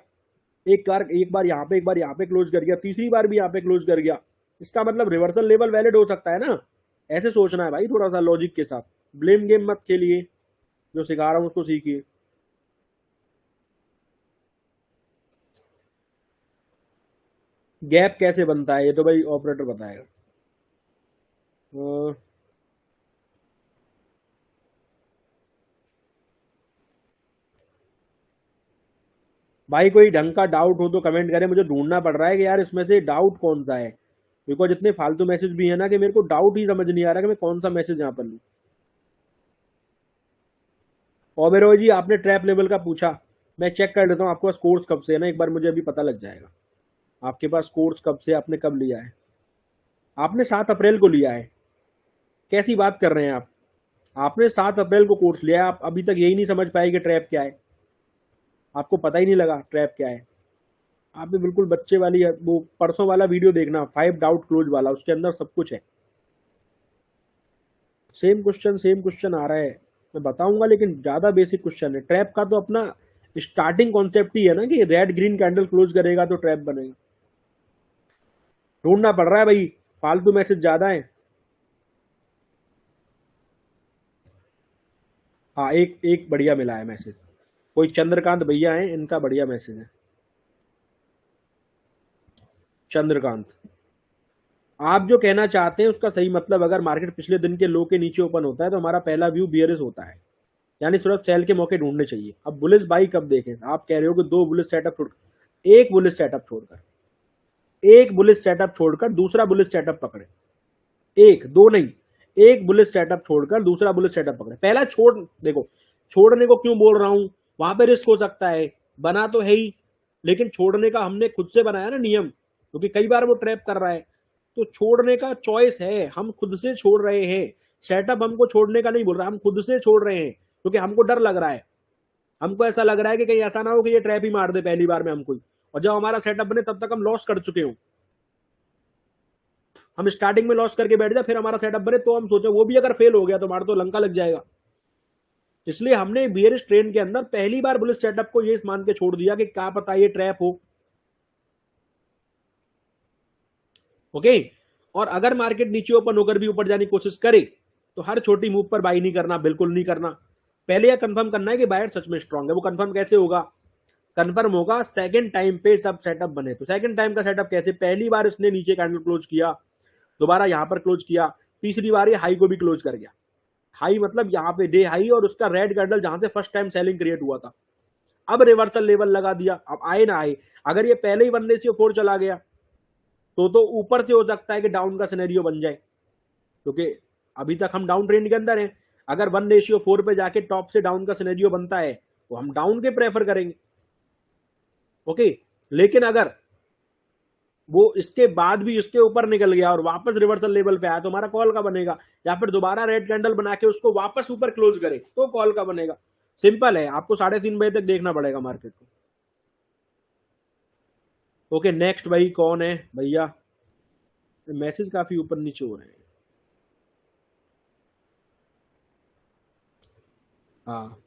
एक बार यहाँ पे, एक बार यहाँ पे क्लोज कर गया, तीसरी बार भी यहाँ पे क्लोज कर गया। इसका मतलब रिवर्सल लेवल वैलिड हो सकता है ना। ऐसे सोचना है भाई, थोड़ा सा लॉजिक के साथ। ब्लेम गेम मत खेलिए, जो सिखा रहा हूं उसको सीखिए। गैप कैसे बनता है ये तो भाई ऑपरेटर बताएगा। अ, भाई कोई ढंग का डाउट हो तो कमेंट करें, मुझे ढूंढना पड़ रहा है कि यार इसमें से डाउट कौन सा है। बिकॉज इतने फालतू मैसेज भी है ना कि मेरे को डाउट ही समझ नहीं आ रहा कि मैं कौन सा मैसेज यहाँ पर लूँ। ओबेरॉय जी आपने ट्रैप लेवल का पूछा, मैं चेक कर लेता हूँ आपके पास कोर्स कब से है ना, एक बार मुझे अभी पता लग जाएगा आपके पास कोर्स कब से, आपने कब लिया है। आपने 7 अप्रैल को लिया है, कैसी बात कर रहे हैं आप? आपने 7 अप्रैल को कोर्स लिया है, आप अभी तक यही नहीं समझ पाए कि ट्रैप क्या है? आपको पता ही नहीं लगा ट्रैप क्या है? आपने बिल्कुल बच्चे वाली वो परसों वाला वीडियो देखना, 5 डाउट क्लोज वाला, उसके अंदर सब कुछ है। सेम क्वेश्चन आ रहा है, मैं बताऊंगा, लेकिन ज्यादा बेसिक क्वेश्चन है। ट्रैप का तो अपना स्टार्टिंग कॉन्सेप्ट ही है ना कि रेड ग्रीन कैंडल क्लोज करेगा तो ट्रैप बनेगा। ढूंढना पड़ रहा है भाई, फालतू मैसेज ज्यादा है। हाँ, एक एक बढ़िया मिला है मैसेज, कोई चंद्रकांत भैया हैं, इनका बढ़िया मैसेज है। चंद्रकांत, आप जो कहना चाहते हैं उसका सही मतलब, अगर मार्केट पिछले दिन के लो के नीचे ओपन होता है तो हमारा पहला व्यू बियरिश होता है, यानी सिर्फ सेल के मौके ढूंढने चाहिए। अब बुलिश बाई कब देखें? आप कह रहे हो कि 2 बुलिश सेटअप छोड़कर, एक बुलिश सेटअप छोड़कर, एक बुलिश सेटअप छोड़कर दूसरा बुलिश सेटअप पकड़े। एक दो नहीं, एक बुलिश सेटअप छोड़कर दूसरा बुलिश सेटअप पकड़े। पहला छोड़, देखो छोड़ने को क्यों बोल रहा हूं, वहां पे रिस्क हो सकता है, बना तो है ही, लेकिन छोड़ने का हमने खुद से बनाया ना नियम, क्योंकि कई बार वो ट्रैप कर रहा है। तो छोड़ने का चॉइस है, हम खुद से छोड़ रहे हैं। सेटअप हमको छोड़ने का नहीं बोल रहा, हम खुद से छोड़ रहे हैं क्योंकि हमको डर लग रहा है। हमको ऐसा लग रहा है कि कहीं ऐसा ना हो कि ये ट्रैप ही मार दे पहली बार में हमको, और जब हमारा सेटअप बने तब तक हम लॉस कर चुके हो। हम स्टार्टिंग में लॉस करके बैठ जाए, फिर हमारा सेटअप बने तो हम सोचे वो भी अगर फेल हो गया तो हमारा तो लंका लग जाएगा। इसलिए हमने बियरिश ट्रेंड के अंदर पहली बार बुलिश सेटअप को ये मान के छोड़ दिया कि क्या पता ये ट्रैप हो। ओके, और अगर मार्केट नीचे ओपन होकर भी ऊपर जाने की कोशिश करे तो हर छोटी मूव पर बाई नहीं करना, बिल्कुल नहीं करना। पहले यह कंफर्म करना है कि बायर सच में स्ट्रांग है। वो कंफर्म कैसे होगा? कंफर्म होगा सेकंड टाइम पे सब सेटअप बने। तो सेकंड टाइम का सेटअप कैसे? पहली बार इसने नीचे कैंडल क्लोज किया, दोबारा यहां पर क्लोज किया, तीसरी बार ये हाई को भी क्लोज कर गया। हाई मतलब यहाँ पे डे हाई और उसका रेड कैंडल जहां से फर्स्ट टाइम सेलिंग क्रिएट हुआ था। अब रिवर्सल लेवल लगा दिया, अब आए ना आए, अगर ये पहले ही 1:4 चला गया तो ऊपर से हो सकता है कि डाउन का सिनेरियो बन जाए, क्योंकि अभी तक हम डाउन ट्रेंड के अंदर हैं। अगर 1:4 पे जाके टॉप से डाउन का सिनेरियो बनता है तो हम डाउन के प्रेफर करेंगे। ओके, लेकिन अगर वो इसके बाद भी इसके ऊपर निकल गया और वापस रिवर्सल लेवल पे आया तो हमारा कॉल का बनेगा, या फिर दोबारा रेड कैंडल बना के उसको वापस ऊपर क्लोज करे तो कॉल का बनेगा। सिंपल है, आपको 3:30 बजे तक देखना पड़ेगा मार्केट को। ओके, नेक्स्ट भाई कौन है भैया? मैसेज काफी ऊपर नीचे हो रहे हैं। हाँ,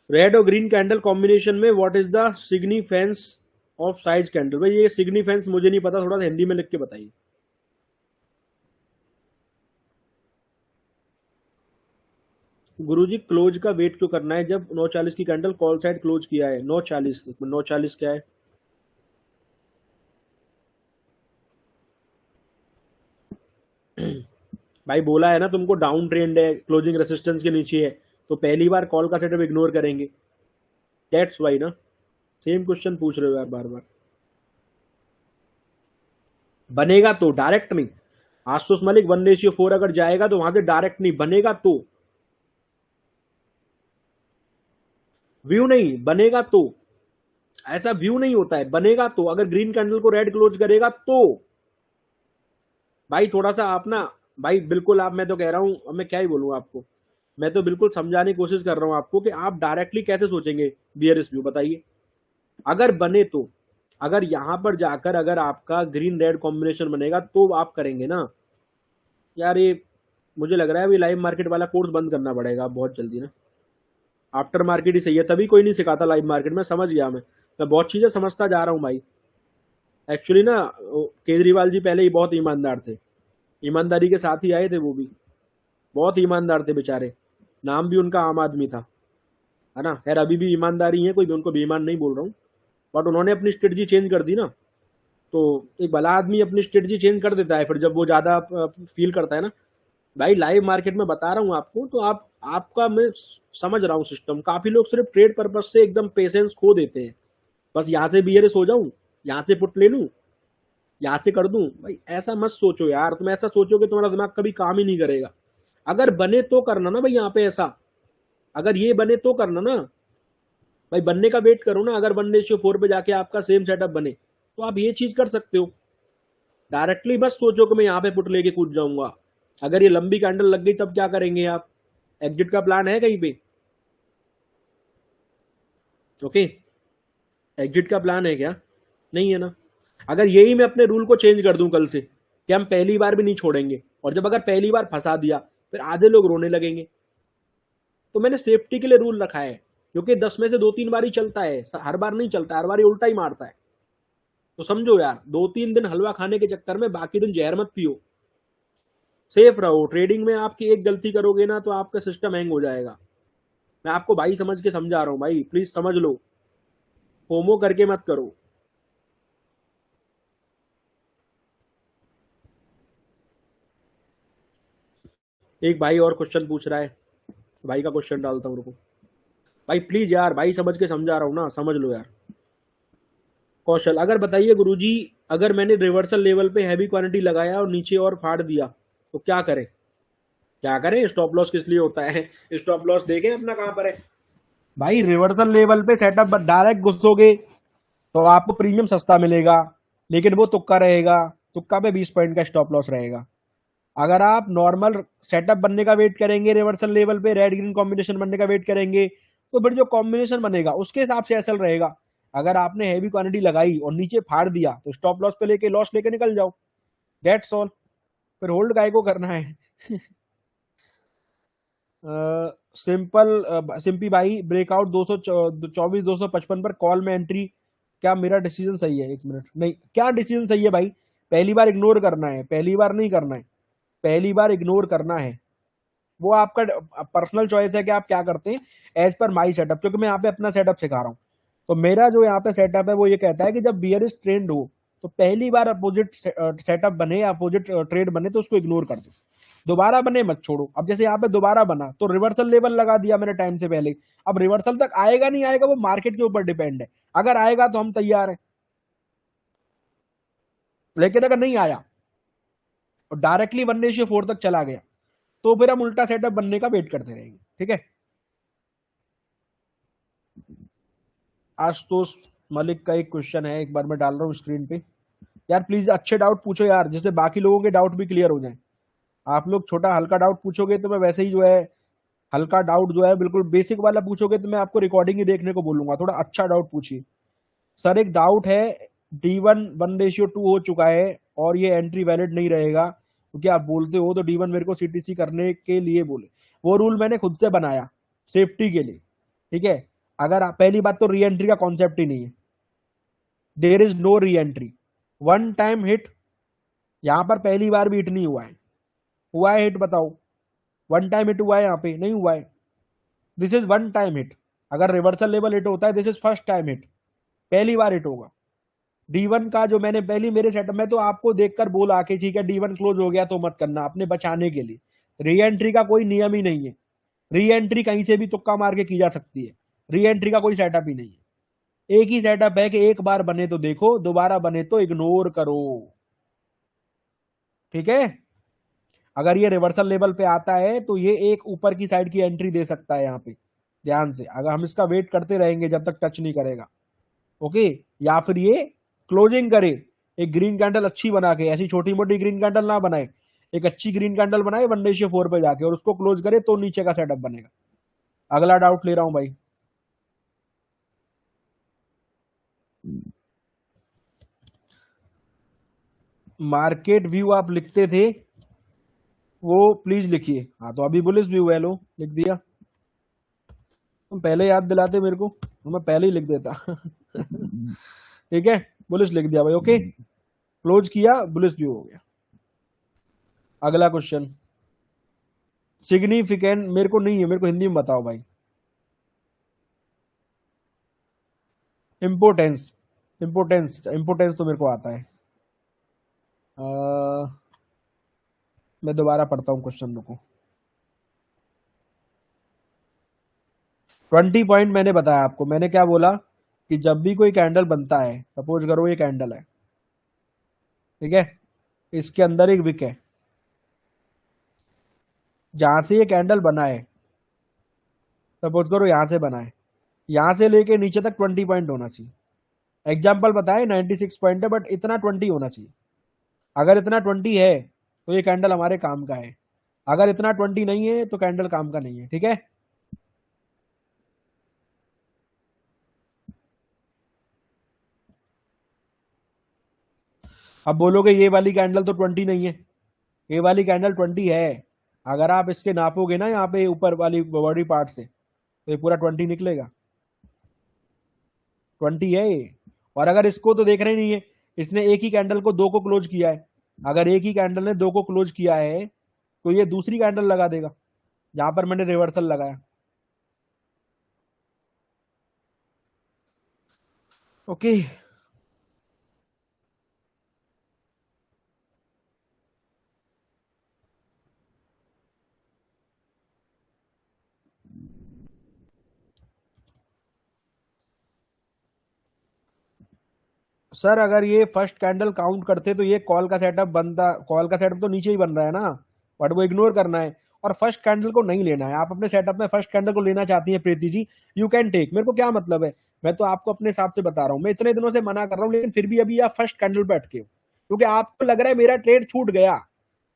रेड और ग्रीन कैंडल कॉम्बिनेशन में what is the significance of size candle? भाई ये सिग्निफिकेंस मुझे नहीं पता, थोड़ा सा हिंदी में लिख के बताइए। गुरुजी क्लोज का वेट क्यों करना है जब 9:40 की कैंडल कॉल साइड क्लोज किया है? 9:40, 9:40 क्या है? भाई बोला है ना तुमको, डाउन ट्रेंड है, क्लोजिंग रेसिस्टेंस के नीचे है, तो पहली बार कॉल का सेटअप इग्नोर करेंगे। दैट्स वाई ना, सेम क्वेश्चन पूछ रहे हो यार बार बार। बनेगा तो डायरेक्ट नहीं। आशुतोष मलिक 1:4 अगर जाएगा तो वहां से डायरेक्ट नहीं बनेगा, तो व्यू नहीं बनेगा तो, ऐसा व्यू नहीं होता है, बनेगा तो। अगर ग्रीन कैंडल को रेड क्लोज करेगा तो भाई थोड़ा सा आप ना, भाई बिल्कुल आप, मैं तो कह रहा हूं, अब मैं क्या ही बोलूं आपको, मैं तो बिल्कुल समझाने की कोशिश कर रहा हूं आपको कि आप डायरेक्टली कैसे सोचेंगे बियरिश व्यू, बताइए। अगर बने तो, अगर यहां पर जाकर अगर आपका ग्रीन रेड कॉम्बिनेशन बनेगा तो आप करेंगे ना यार। ये मुझे लग रहा है अभी लाइव मार्केट वाला कोर्स बंद करना पड़ेगा बहुत जल्दी ना। आफ्टर मार्केट ही सही है, तभी कोई नहीं सिखाता लाइव मार्केट में, समझ गया मैं बहुत चीजें समझता जा रहा हूँ भाई। एक्चुअली ना केजरीवाल जी पहले ही बहुत ईमानदार थे, ईमानदारी के साथ ही आए थे, वो भी बहुत ईमानदार थे बेचारे, नाम भी उनका आम आदमी था, है ना। खैर अभी भी ईमानदारी है, कोई भी उनको बेईमान नहीं बोल रहा हूँ, बट उन्होंने अपनी स्ट्रेटजी चेंज कर दी ना। तो एक भला आदमी अपनी स्ट्रेटजी चेंज कर देता है फिर जब वो ज्यादा फील करता है ना। भाई लाइव मार्केट में बता रहा हूँ आपको, तो आपका मैं समझ रहा हूँ सिस्टम। काफी लोग सिर्फ ट्रेड पर्पज से एकदम पेशेंस खो देते हैं, बस यहाँ से बियरिश हो जाऊं, यहाँ से पुट ले लूं, यहाँ से कर दूं। भाई ऐसा मत सोचो यार, तुम ऐसा सोचोगे तुम्हारा दिमाग कभी काम ही नहीं करेगा। अगर बने तो करना ना भाई, यहाँ पे ऐसा, अगर ये बने तो करना ना भाई, बनने का वेट करो ना। अगर 1:4 पे जाके आपका सेम सेटअप बने तो आप ये चीज कर सकते हो। डायरेक्टली बस सोचो कि मैं यहाँ पे पुट लेके कूद जाऊंगा। अगर ये लंबी कैंडल लग गई तब क्या करेंगे आप? एग्जिट का प्लान है कहीं पे? ओके, एग्जिट का प्लान है क्या? नहीं है ना। अगर यही मैं अपने रूल को चेंज कर दूं कल से कि हम पहली बार भी नहीं छोड़ेंगे, और जब अगर पहली बार फंसा दिया फिर आधे लोग रोने लगेंगे। तो मैंने सेफ्टी के लिए रूल रखा है, क्योंकि 10 में से 2-3 बार ही चलता है, हर बार नहीं चलता, हर बार ये उल्टा ही मारता है। तो समझो यार, 2-3 दिन हलवा खाने के चक्कर में बाकी दिन जहर मत पियो, सेफ रहो। ट्रेडिंग में आपकी एक गलती करोगे ना तो आपका सिस्टम हैंग हो जाएगा। मैं आपको भाई समझ के समझा रहा हूं भाई, प्लीज समझ लो, फोमो करके मत करो। एक भाई और क्वेश्चन पूछ रहा है, भाई का क्वेश्चन डालता हूँ, रुको भाई प्लीज यार, भाई समझ के समझा रहा हूँ ना, समझ लो यार। कौशल, अगर बताइए गुरुजी, अगर मैंने रिवर्सल लेवल पे हैवी क्वांटिटी लगाया और नीचे और फाड़ दिया तो क्या करें? क्या करें? स्टॉप लॉस किस लिए होता है? स्टॉप लॉस देखें अपना कहां पर है। भाई रिवर्सल लेवल पे सेटअप डायरेक्ट घुसोगे तो आपको प्रीमियम सस्ता मिलेगा, लेकिन वो तुक्का रहेगा। तुक्का पे 20 पॉइंट का स्टॉप लॉस रहेगा। अगर आप नॉर्मल सेटअप बनने का वेट करेंगे, रिवर्सल लेवल पे रेड ग्रीन कॉम्बिनेशन बनने का वेट करेंगे, तो फिर जो कॉम्बिनेशन बनेगा उसके हिसाब से एसएल रहेगा। अगर आपने हैवी क्वांटिटी लगाई और नीचे फाड़ दिया तो स्टॉप लॉस पे लेके लॉस लेके निकल जाओ। That's all. फिर होल्ड काय को करना है। सिंपी भाई, ब्रेकआउट 224 255 पर कॉल में एंट्री, क्या मेरा डिसीजन सही है? 1 मिनट, नहीं, क्या डिसीजन सही है भाई? पहली बार इग्नोर करना है, पहली बार नहीं करना है, पहली बार इग्नोर करना है। वो आपका पर्सनल चॉइस है कि आप क्या करते हैं एज पर माई सेटअप, क्योंकि मैं यहाँ पे अपना सेटअप सिखा रहा हूँ। तो मेरा जो यहाँ पे सेटअप है वो ये कहता है कि जब बियरिश ट्रेंड हो तो पहली बार अपोजिट सेटअप बने या अपोजिट ट्रेड बने तो उसको इग्नोर कर दो, दोबारा बने मत छोड़ो। अब जैसे यहाँ पे दोबारा बना तो रिवर्सल लेवल लगा दिया मैंने टाइम से पहले। अब रिवर्सल तक आएगा नहीं आएगा वो मार्केट के ऊपर डिपेंड है। अगर आएगा तो हम तैयार हैं, लेकिन अगर नहीं आया और डायरेक्टली 1:4 तक चला गया तो फिर हम उल्टा सेटअप बनने का वेट करते रहेंगे। ठीक है। आशुतोष मलिक का एक क्वेश्चन है, एक बार मैं डाल रहा हूँ स्क्रीन पे। यार प्लीज अच्छे डाउट पूछो यार, जिससे बाकी लोगों के डाउट भी क्लियर हो जाए। आप लोग छोटा हल्का डाउट पूछोगे तो मैं वैसे ही जो है, हल्का डाउट जो है बिल्कुल बेसिक वाला पूछोगे तो मैं आपको रिकॉर्डिंग ही देखने को बोलूंगा। थोड़ा अच्छा डाउट पूछिए। सर एक डाउट है, D1 1:2 हो चुका है और ये एंट्री वैलिड नहीं रहेगा, क्योंकि आप बोलते हो तो D1 मेरे को सीटीसी करने के लिए बोले। वो रूल मैंने खुद से बनाया सेफ्टी के लिए। ठीक है। अगर पहली बात तो री एंट्री का कॉन्सेप्ट ही नहीं है, there is no reentry. One time hit, यहां पर पहली बार भी हिट नहीं हुआ है। हुआ है हिट? बताओ। वन टाइम हिट हुआ है? यहाँ पे नहीं हुआ है। This is one time hit. अगर रिवर्सल लेवल हिट होता है, this is first time hit, पहली बार हिट होगा। D1 का जो मैंने पहली मेरे सेटअप में तो आपको देखकर बोला कि ठीक है D1 क्लोज हो गया तो मत करना, अपने बचाने के लिए। री एंट्री का कोई नियम ही नहीं है। री एंट्री कहीं से भी तुक्का मार के की जा सकती है। री एंट्री का कोई सेटअप ही नहीं है। एक ही सेटअप है कि एक बार बने तो देखो, दोबारा बने तो इग्नोर करो। ठीक है। अगर ये रिवर्सल लेवल पे आता है तो ये एक ऊपर की साइड की एंट्री दे सकता है यहाँ पे, ध्यान से। अगर हम इसका वेट करते रहेंगे जब तक टच नहीं करेगा, ओके, या फिर ये क्लोजिंग करे, एक ग्रीन कैंडल अच्छी बना के, ऐसी छोटी मोटी ग्रीन कैंडल ना बनाए, एक अच्छी ग्रीन कैंडल बनाए 1:4 पे जाके और उसको क्लोज करे तो नीचे का सेटअप बनेगा। अगला डाउट ले रहा हूं भाई। मार्केट व्यू आप लिखते थे, वो प्लीज लिखिए। हाँ तो अभी बुलिश व्यू है, लो लिख दिया। तुम पहले याद दिलाते मेरे को तो मैं पहले ही लिख देता। ठीक है, बुलिश लिख दिया भाई। ओके, क्लोज किया, बुलिश व्यू हो गया। अगला क्वेश्चन। सिग्निफिकेंट मेरे को नहीं है, मेरे को हिंदी में बताओ भाई। इम्पोर्टेंस, इम्पोर्टेंस इम्पोर्टेंस तो मेरे को आता है। मैं दोबारा पढ़ता हूँ क्वेश्चन को। 20 पॉइंट मैंने बताया आपको। मैंने क्या बोला कि जब भी कोई कैंडल बनता है, सपोज करो ये कैंडल है, ठीक है, इसके अंदर एक विक है। जहां से ये कैंडल बना है, सपोज करो यहां से बना है, यहां से लेके नीचे तक 20 पॉइंट होना चाहिए। एग्जाम्पल बताए 96 पॉइंट है, बट इतना 20 होना चाहिए। अगर इतना 20 है तो ये कैंडल हमारे काम का है। अगर इतना 20 नहीं है तो कैंडल काम का नहीं है। ठीक है। अब बोलोगे ये वाली कैंडल तो 20 नहीं है, ये वाली कैंडल 20 है। अगर आप इसके नापोगे ना यहाँ पे ऊपर वाली बॉडी पार्ट से तो ये पूरा 20 निकलेगा। 20 है ये। और अगर इसको तो देख रहे नहीं है, इसने एक ही कैंडल को दो को क्लोज किया है। अगर एक ही कैंडल ने दो को क्लोज किया है तो ये दूसरी कैंडल लगा देगा जहां पर मैंने रिवर्सल लगाया। ओके। सर अगर ये फर्स्ट कैंडल काउंट करते तो ये कॉल का सेटअप बनता, कॉल का सेटअप तो नीचे ही बन रहा है ना, बट वो इग्नोर करना है। और फर्स्ट कैंडल को नहीं लेना है। आप अपने सेटअप में फर्स्ट कैंडल को लेना चाहती हैं Preeti ji, you can take, मेरे को क्या मतलब है, मैं तो आपको अपने हिसाब से बता रहा हूँ। मैं इतने दिनों से मना कर रहा हूँ, लेकिन फिर भी अभी आप फर्स्ट कैंडल पे अटके हो, क्योंकि आपको लग रहा है मेरा ट्रेड छूट गया।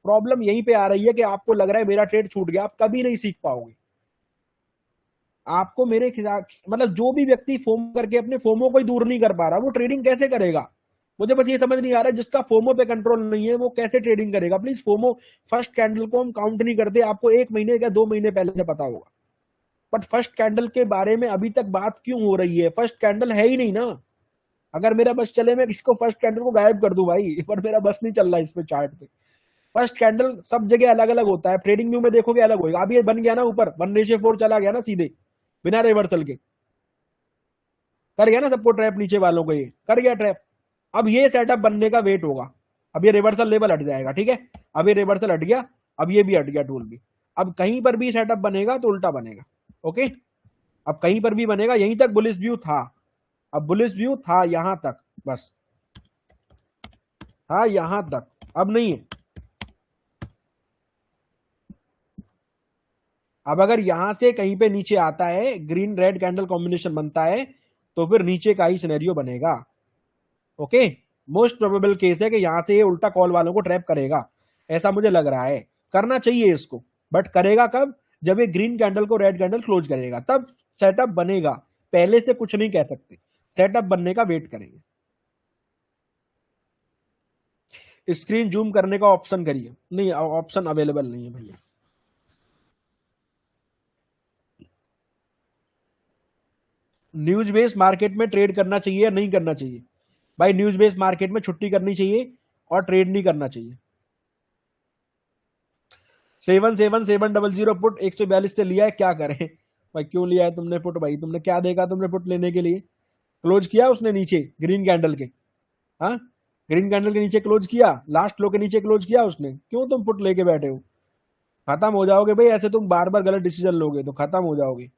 प्रॉब्लम यहीं पे आ रही है कि आपको लग रहा है मेरा ट्रेड छूट गया, आप कभी नहीं सीख पाओगे। आपको मेरे खिलाफ मतलब जो भी व्यक्ति फोमो करके अपने फोमो को ही दूर नहीं कर पा रहा, वो ट्रेडिंग कैसे करेगा? मुझे बस ये समझ नहीं आ रहा है, जिसका फोमो पे कंट्रोल नहीं है वो कैसे ट्रेडिंग करेगा? प्लीज, फोमो फर्स्ट कैंडल को हम काउंट नहीं करते, आपको 1 महीने या 2 महीने पहले से पता होगा। बट फर्स्ट कैंडल के बारे में अभी तक बात क्यों हो रही है? फर्स्ट कैंडल है ही नहीं ना। अगर मेरा बस चले मैं इसको फर्स्ट कैंडल को गायब कर दूं भाई, पर मेरा बस नहीं चल रहा है इस पे चार्ट पे। फर्स्ट कैंडल सब जगह अलग अलग होता है, ट्रेडिंग व्यू में देखोगे अलग होगा। अब ये बन गया ना ऊपर 1:4 चला गया ना सीधे, बिना रिवर्सल के कर गया ना सबको ट्रैप, नीचे वालों को ये कर गया ट्रैप। अब ये सेटअप बनने का वेट होगा, अब ये रिवर्सल लेवल हट जाएगा, ठीक है। अब ये रिवर्सल हट गया, अब ये भी हट गया टूल भी। अब कहीं पर भी सेटअप बनेगा तो उल्टा बनेगा, ओके। अब कहीं पर भी बनेगा, यहीं तक बुलिश व्यू था, अब बुलिश व्यू था यहां तक बस, हाँ यहां तक, अब नहीं है। अब अगर यहां से कहीं पे नीचे आता है, ग्रीन रेड कैंडल कॉम्बिनेशन बनता है, तो फिर नीचे का ही सिनेरियो बनेगा, ओके। मोस्ट प्रोबेबल केस है कि यहां से ये उल्टा कॉल वालों को ट्रैप करेगा, ऐसा मुझे लग रहा है। करना चाहिए इसको, बट करेगा कब? जब ये ग्रीन कैंडल को रेड कैंडल क्लोज करेगा, तब सेटअप बनेगा। पहले से कुछ नहीं कह सकते, सेटअप बनने का वेट करेंगे। स्क्रीन जूम करने का ऑप्शन करिए, नहीं ऑप्शन अवेलेबल नहीं है भैया। न्यूज बेस्ड मार्केट में ट्रेड करना चाहिए या नहीं करना चाहिए? भाई न्यूज बेस्ड मार्केट में छुट्टी करनी चाहिए और ट्रेड नहीं करना चाहिए। 77700 पुट 142 से लिया है, क्या करें? भाई क्यों लिया है तुमने पुट? भाई तुमने क्या देखा तुमने पुट लेने के लिए? क्लोज किया उसने नीचे ग्रीन कैंडल के, हाँ ग्रीन कैंडल के नीचे क्लोज किया, लास्ट लो के नीचे क्लोज किया उसने, क्यों तुम पुट लेके बैठे हो? खत्म हो जाओगे भाई, ऐसे तुम बार बार गलत डिसीजन लोगे तो खत्म हो जाओगे।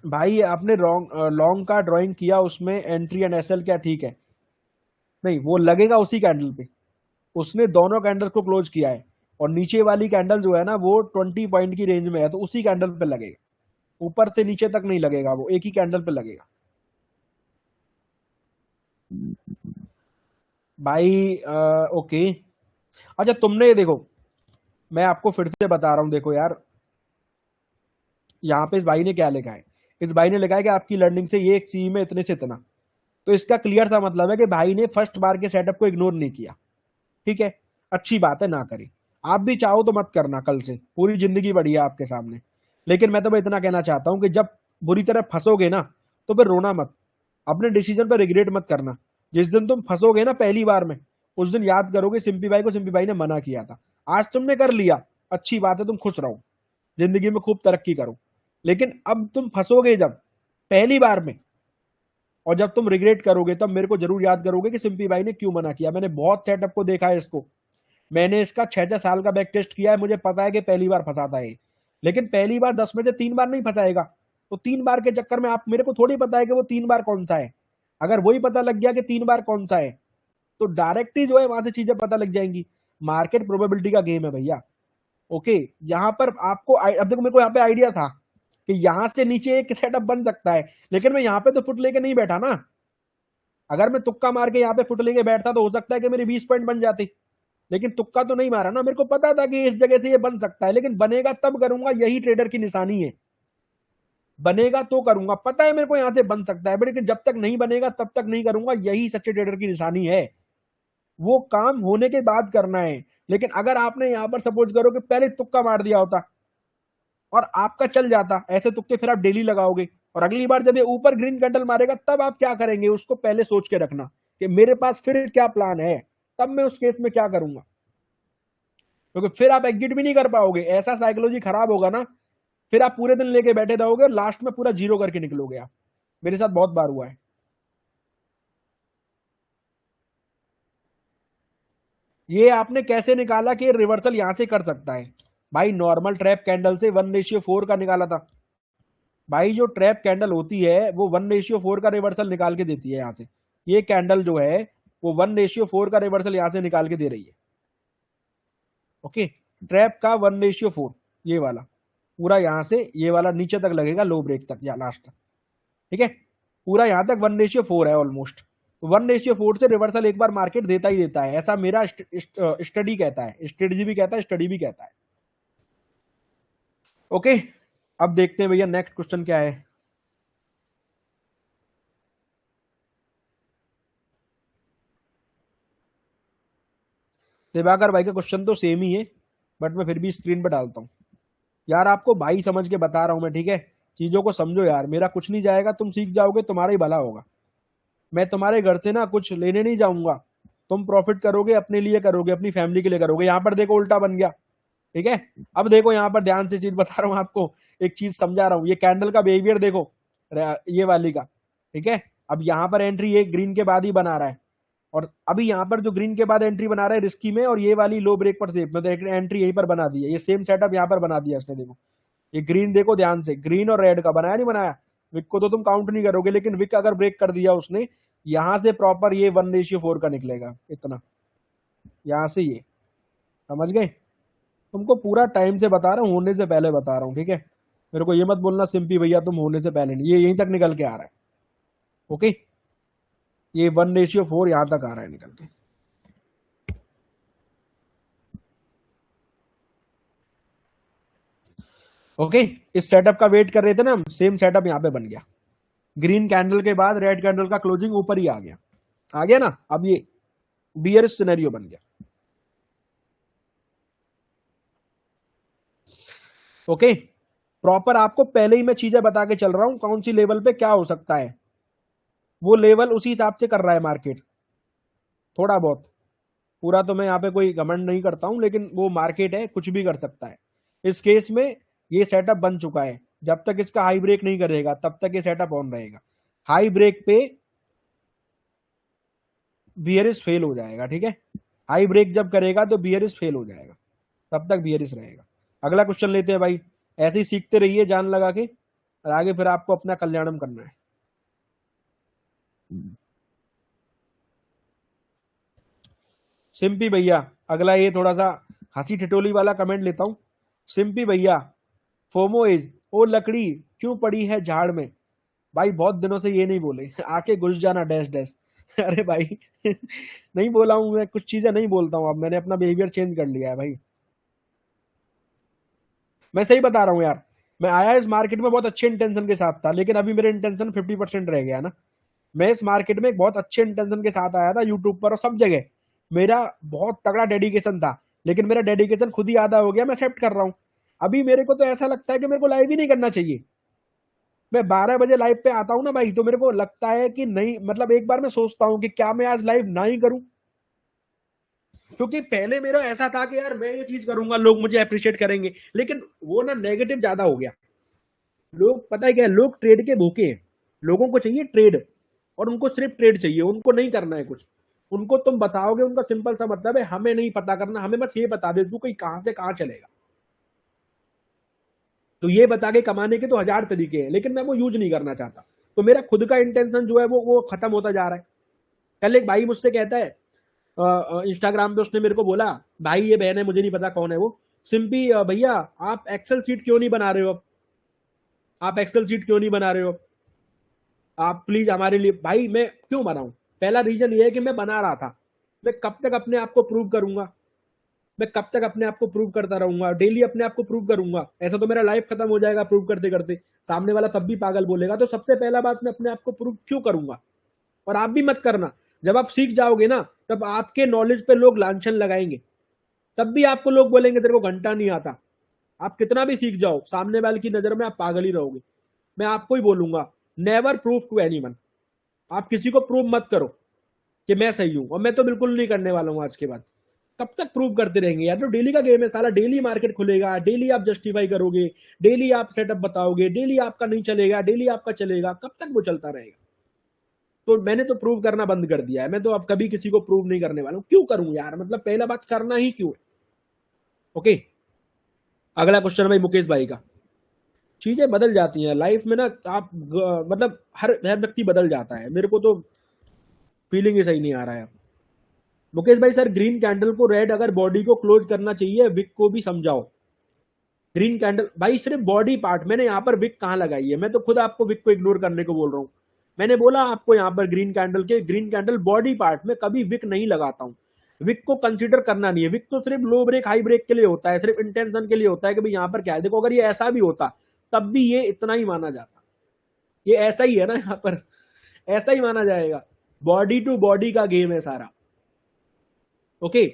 भाई आपने लॉन्ग का ड्राइंग किया, उसमें एंट्री एंड एसएल क्या ठीक है? नहीं, वो लगेगा उसी कैंडल पे, उसने दोनों कैंडल को क्लोज किया है, और नीचे वाली कैंडल जो है ना वो 20 पॉइंट की रेंज में है, तो उसी कैंडल पे लगेगा, ऊपर से नीचे तक नहीं लगेगा, वो एक ही कैंडल पे लगेगा। भाई ओके। अच्छा तुमने ये देखो, मैं आपको फिर से बता रहा हूं, देखो यार, यहाँ पे इस भाई ने क्या लिखा है? इस भाई ने लिखा है कि आपकी लर्निंग से ये एक सी में इतने से इतना, तो इसका क्लियर सा मतलब है कि भाई ने फर्स्ट बार के सेटअप को इग्नोर नहीं किया, ठीक है। अच्छी बात है, ना करें। आप भी चाहो तो मत करना, कल से पूरी जिंदगी बढ़ी है आपके सामने। लेकिन मैं तो मैं इतना कहना चाहता हूं कि जब बुरी तरह फंसोगे ना, तो फिर रोना मत, अपने डिसीजन पर रिग्रेट मत करना। जिस दिन तुम फंसोगे ना पहली बार में, उस दिन याद करोगे सिंपी भाई को सिंपी भाई ने मना किया था। आज तुमने कर लिया, अच्छी बात है, तुम खुश रहो, जिंदगी में खूब तरक्की करो। लेकिन अब तुम फंसोगे जब पहली बार में, और जब तुम रिग्रेट करोगे, तब मेरे को जरूर याद करोगे कि सिंपी भाई ने क्यों मना किया। मैंने बहुत सेटअप को देखा है इसको, मैंने इसका 6-6 साल का बैक टेस्ट किया है, मुझे पता है कि पहली बार फंसाता है। लेकिन पहली बार 10 में से 3 बार नहीं फंसाएगा, तो 3 बार के चक्कर में आप, मेरे को थोड़ी पता है कि वो 3 बार कौन सा है। अगर वही पता लग गया कि 3 बार कौन सा है, तो डायरेक्ट ही जो है वहां से चीजें पता लग जाएंगी। मार्केट प्रोबेबिलिटी का गेम है भैया, ओके। यहाँ पर आपको अब देखो, मेरे को यहाँ पे आइडिया था कि यहाँ से नीचे एक सेटअप बन सकता है, लेकिन मैं यहाँ पे तो फुट लेके नहीं बैठा ना। अगर मैं तुक्का मार के यहाँ पे फुट लेके बैठता तो हो सकता है कि मेरे 20 पॉइंट बन जाते, लेकिन तुक्का तो नहीं मारा ना। मेरे को पता था कि इस जगह से ये बन सकता है, लेकिन बनेगा तब करूंगा, यही ट्रेडर की निशानी है। बनेगा तो करूंगा, पता है मेरे को यहां से बन सकता है, लेकिन जब तक नहीं बनेगा तब तक नहीं करूंगा, यही सच्चे ट्रेडर की निशानी है। वो काम होने के बाद करना है। लेकिन अगर आपने यहां पर सपोज करो कि पहले तुक्का मार दिया होता और आपका चल जाता, ऐसे तुक्के फिर आप डेली लगाओगे, और अगली बार जब ये ऊपर ग्रीन कैंडल मारेगा तब आप क्या करेंगे, उसको पहले सोच के रखना कि मेरे पास फिर क्या प्लान है, तब मैं उस केस में क्या करूंगा। क्योंकि फिर आप एग्जिट भी नहीं कर पाओगे, ऐसा साइकोलॉजी खराब होगा ना, फिर आप पूरे दिन लेके बैठे रहोगे और लास्ट में पूरा जीरो करके निकलोगे आप। मेरे साथ बहुत बार हुआ है। ये आपने कैसे निकाला कि रिवर्सल यहां से कर सकता है? भाई नॉर्मल ट्रैप कैंडल से 1:4 का निकाला था। भाई जो ट्रैप कैंडल होती है वो 1:4 का रिवर्सल निकाल के देती है यहां से। ये कैंडल जो है वो 1:4 का रिवर्सल यहां से निकाल के दे रही है। ओके, ट्रैप का 1:4, ये वाला पूरा यहां से ये वाला नीचे तक लगेगा, लो ब्रेक तक या लास्ट तक, ठीक है। पूरा यहां तक 1:4 है ऑलमोस्ट। तो 1:4 से रिवर्सल एक बार मार्केट देता ही देता है, ऐसा मेरा स्टडी कहता है, स्ट्रेटजी भी कहता है, स्टडी भी कहता है। ओके, अब देखते हैं भैया नेक्स्ट क्वेश्चन क्या है। दिवाकर भाई का क्वेश्चन तो सेम ही है, बट मैं फिर भी स्क्रीन पर डालता हूं यार, आपको भाई समझ के बता रहा हूं मैं, ठीक है। चीजों को समझो यार, मेरा कुछ नहीं जाएगा, तुम सीख जाओगे, तुम्हारा ही भला होगा। मैं तुम्हारे घर से ना कुछ लेने नहीं जाऊंगा, तुम प्रॉफिट करोगे, अपने लिए करोगे, अपनी फैमिली के लिए करोगे। यहाँ पर देखो उल्टा बन गया, ठीक है। अब देखो यहाँ पर ध्यान से चीज बता रहा हूँ आपको, एक चीज समझा रहा हूँ, ये कैंडल का बिहेवियर देखो, ये वाली का, ठीक है। अब यहाँ पर एंट्री ये ग्रीन के बाद ही बना रहा है, और अभी यहाँ पर जो ग्रीन के बाद एंट्री बना रहा है रिस्की में, और ये वाली लो ब्रेक पर सेफ में, तो एंट्री यहीं पर बना दी है। ये सेम सेटअप यहाँ पर बना दिया इसने, देखो ये ग्रीन, देखो ध्यान से, ग्रीन और रेड का बनाया नहीं बनाया। विक को तो तुम काउंट नहीं करोगे, लेकिन विक अगर ब्रेक कर दिया उसने, यहां से प्रॉपर ये 1:4 का निकलेगा इतना, यहां से ये, समझ गए। तुमको पूरा टाइम से बता रहा हूँ, होने से पहले बता रहा हूँ, ठीक है। मेरे को ये मत बोलना सिंपी भैया तुम होने से पहले नहीं, ये यहीं तक निकल के आ रहा है। ओके, ये 1:4 यहां तक आ रहा है निकल के। ओके, इस सेटअप का वेट कर रहे थे ना हम, सेम सेटअप यहां पे बन गया। ग्रीन कैंडल के बाद रेड कैंडल का क्लोजिंग ऊपर ही आ गया ना। अब ये बियरिश सिनेरियो बन गया। ओके, प्रॉपर आपको पहले ही मैं चीजें बता के चल रहा हूं, कौन सी लेवल पे क्या हो सकता है, वो लेवल उसी हिसाब से कर रहा है मार्केट। थोड़ा बहुत, पूरा तो मैं यहाँ पे कोई घमंड नहीं करता हूं, लेकिन वो मार्केट है, कुछ भी कर सकता है। इस केस में ये सेटअप बन चुका है, जब तक इसका हाई ब्रेक नहीं करेगा तब तक ये सेटअप ऑन रहेगा। हाई ब्रेक पे बियरिश फेल हो जाएगा, ठीक है। हाई ब्रेक जब करेगा तो बियरिश फेल हो जाएगा, तब तक बियरिश रहेगा। अगला क्वेश्चन लेते हैं भाई, ऐसे ही सीखते रहिए जान लगा के, और आगे फिर आपको अपना कल्याणम करना है। सिंपी भैया, अगला ये थोड़ा सा हंसी ठिठोली वाला कमेंट लेता हूं। सिंपी भैया, फोमो इज, ओ लकड़ी क्यों पड़ी है झाड़ में। भाई बहुत दिनों से ये नहीं बोले, आके घुस जाना डैश डैश। अरे भाई नहीं बोला हूं मैं, कुछ चीजें नहीं बोलता हूं, अब मैंने अपना बिहेवियर चेंज कर लिया है भाई। मैं सही बता रहा हूँ यार, मैं आया इस मार्केट में बहुत अच्छे इंटेंशन के साथ था, लेकिन अभी मेरे इंटेंशन 50% रह गया ना। मैं इस मार्केट में एक बहुत अच्छे इंटेंशन के साथ आया था, यूट्यूब पर और सब जगह मेरा बहुत तगड़ा डेडिकेशन था, लेकिन मेरा डेडिकेशन खुद ही आधा हो गया, मैं एक्सेप्ट कर रहा हूँ। अभी मेरे को तो ऐसा लगता है कि मेरे को लाइव ही नहीं करना चाहिए। मैं 12 बजे लाइव पे आता हूँ ना भाई, तो मेरे को लगता है कि नहीं, मतलब एक बार मैं सोचता हूँ कि क्या मैं आज लाइव ना ही करूं, क्योंकि पहले मेरा ऐसा था कि यार मैं ये चीज करूंगा लोग मुझे अप्रिशिएट करेंगे, लेकिन वो ना नेगेटिव ज्यादा हो गया। लोग, पता है क्या है, लोग ट्रेड के भूखे हैं। लोगों को चाहिए ट्रेड, और उनको सिर्फ ट्रेड चाहिए, उनको नहीं करना है कुछ। उनको तुम बताओगे, उनका सिंपल सा मतलब है, हमें नहीं पता करना, हमें बस ये बता दे तू कोई कहां से कहां चलेगा। तो ये बता के कमाने के तो 1000 तरीके हैं, लेकिन मैं वो यूज नहीं करना चाहता। तो मेरा खुद का इंटेंशन जो है वो खत्म होता जा रहा है। कल एक भाई मुझसे कहता है, इंस्टाग्राम पे उसने मेरे को बोला, भाई ये बहन है, मुझे नहीं पता कौन है वो, सिंपी भैया आप एक्सेल सीट क्यों नहीं बना रहे हो, अब आप एक्सेल सीट क्यों नहीं बना रहे हो, आप प्लीज हमारे लिए। भाई मैं क्यों बनाऊं, पहला रीजन ये है कि मैं बना रहा था। मैं कब तक अपने आप को प्रूव करूंगा, मैं कब तक अपने आप को प्रूव करता रहूंगा, डेली अपने आप को प्रूव करूंगा, ऐसा तो मेरा लाइफ खत्म हो जाएगा प्रूव करते करते, सामने वाला तब भी पागल बोलेगा। तो सबसे पहला बात, मैं अपने आप को प्रूव क्यों करूंगा, और आप भी मत करना। जब आप सीख जाओगे ना, तब आपके नॉलेज पे लोग लांछन लगाएंगे, तब भी आपको लोग बोलेंगे तेरे को घंटा नहीं आता। आप कितना भी सीख जाओ, सामने वाले की नजर में आप पागल ही रहोगे। मैं आपको ही बोलूंगा, नेवर प्रूव टू एनीवन। आप किसी को प्रूव मत करो कि मैं सही हूं, और मैं तो बिल्कुल नहीं करने वाला हूं आज के बाद। कब तक प्रूव करते रहेंगे यार, तो डेली का गेम है साला, डेली मार्केट खुलेगा, डेली आप जस्टिफाई करोगे, डेली आप सेटअप बताओगे, डेली आपका नहीं चलेगा, डेली आपका चलेगा, कब तक वो चलता रहेगा। तो मैंने तो प्रूव करना बंद कर दिया है, मैं तो अब कभी किसी को प्रूव नहीं करने वाला हूं। क्यों करूं यार, मतलब पहला बात करना ही क्यों है। ओके, अगला क्वेश्चन भाई मुकेश भाई का। चीजें बदल जाती हैं लाइफ में ना, आप मतलब हर व्यक्ति बदल जाता है, मेरे को तो फीलिंग ही सही नहीं आ रहा है। मुकेश भाई सर ग्रीन कैंडल को रेड अगर बॉडी को क्लोज करना चाहिए, विक को भी समझाओ। ग्रीन कैंडल भाई सिर्फ बॉडी पार्ट, मैंने यहाँ पर विक कहाँ लगाई है? मैं तो खुद आपको विक को इग्नोर करने को बोल रहा हूँ। मैंने बोला आपको यहाँ पर ग्रीन कैंडल बॉडी पार्ट में कभी विक नहीं लगाता हूँ। विक को कंसीडर करना नहीं है। विक तो सिर्फ लो ब्रेक हाई ब्रेक के लिए होता है, सिर्फ इंटेंशन के लिए होता है कि भाई यहाँ पर क्या है। देखो अगर ये ऐसा भी होता तब भी ये इतना ही माना जाता। ये ऐसा ही है ना, यहाँ पर ऐसा ही माना जाएगा। बॉडी टू बॉडी का गेम है सारा। ओके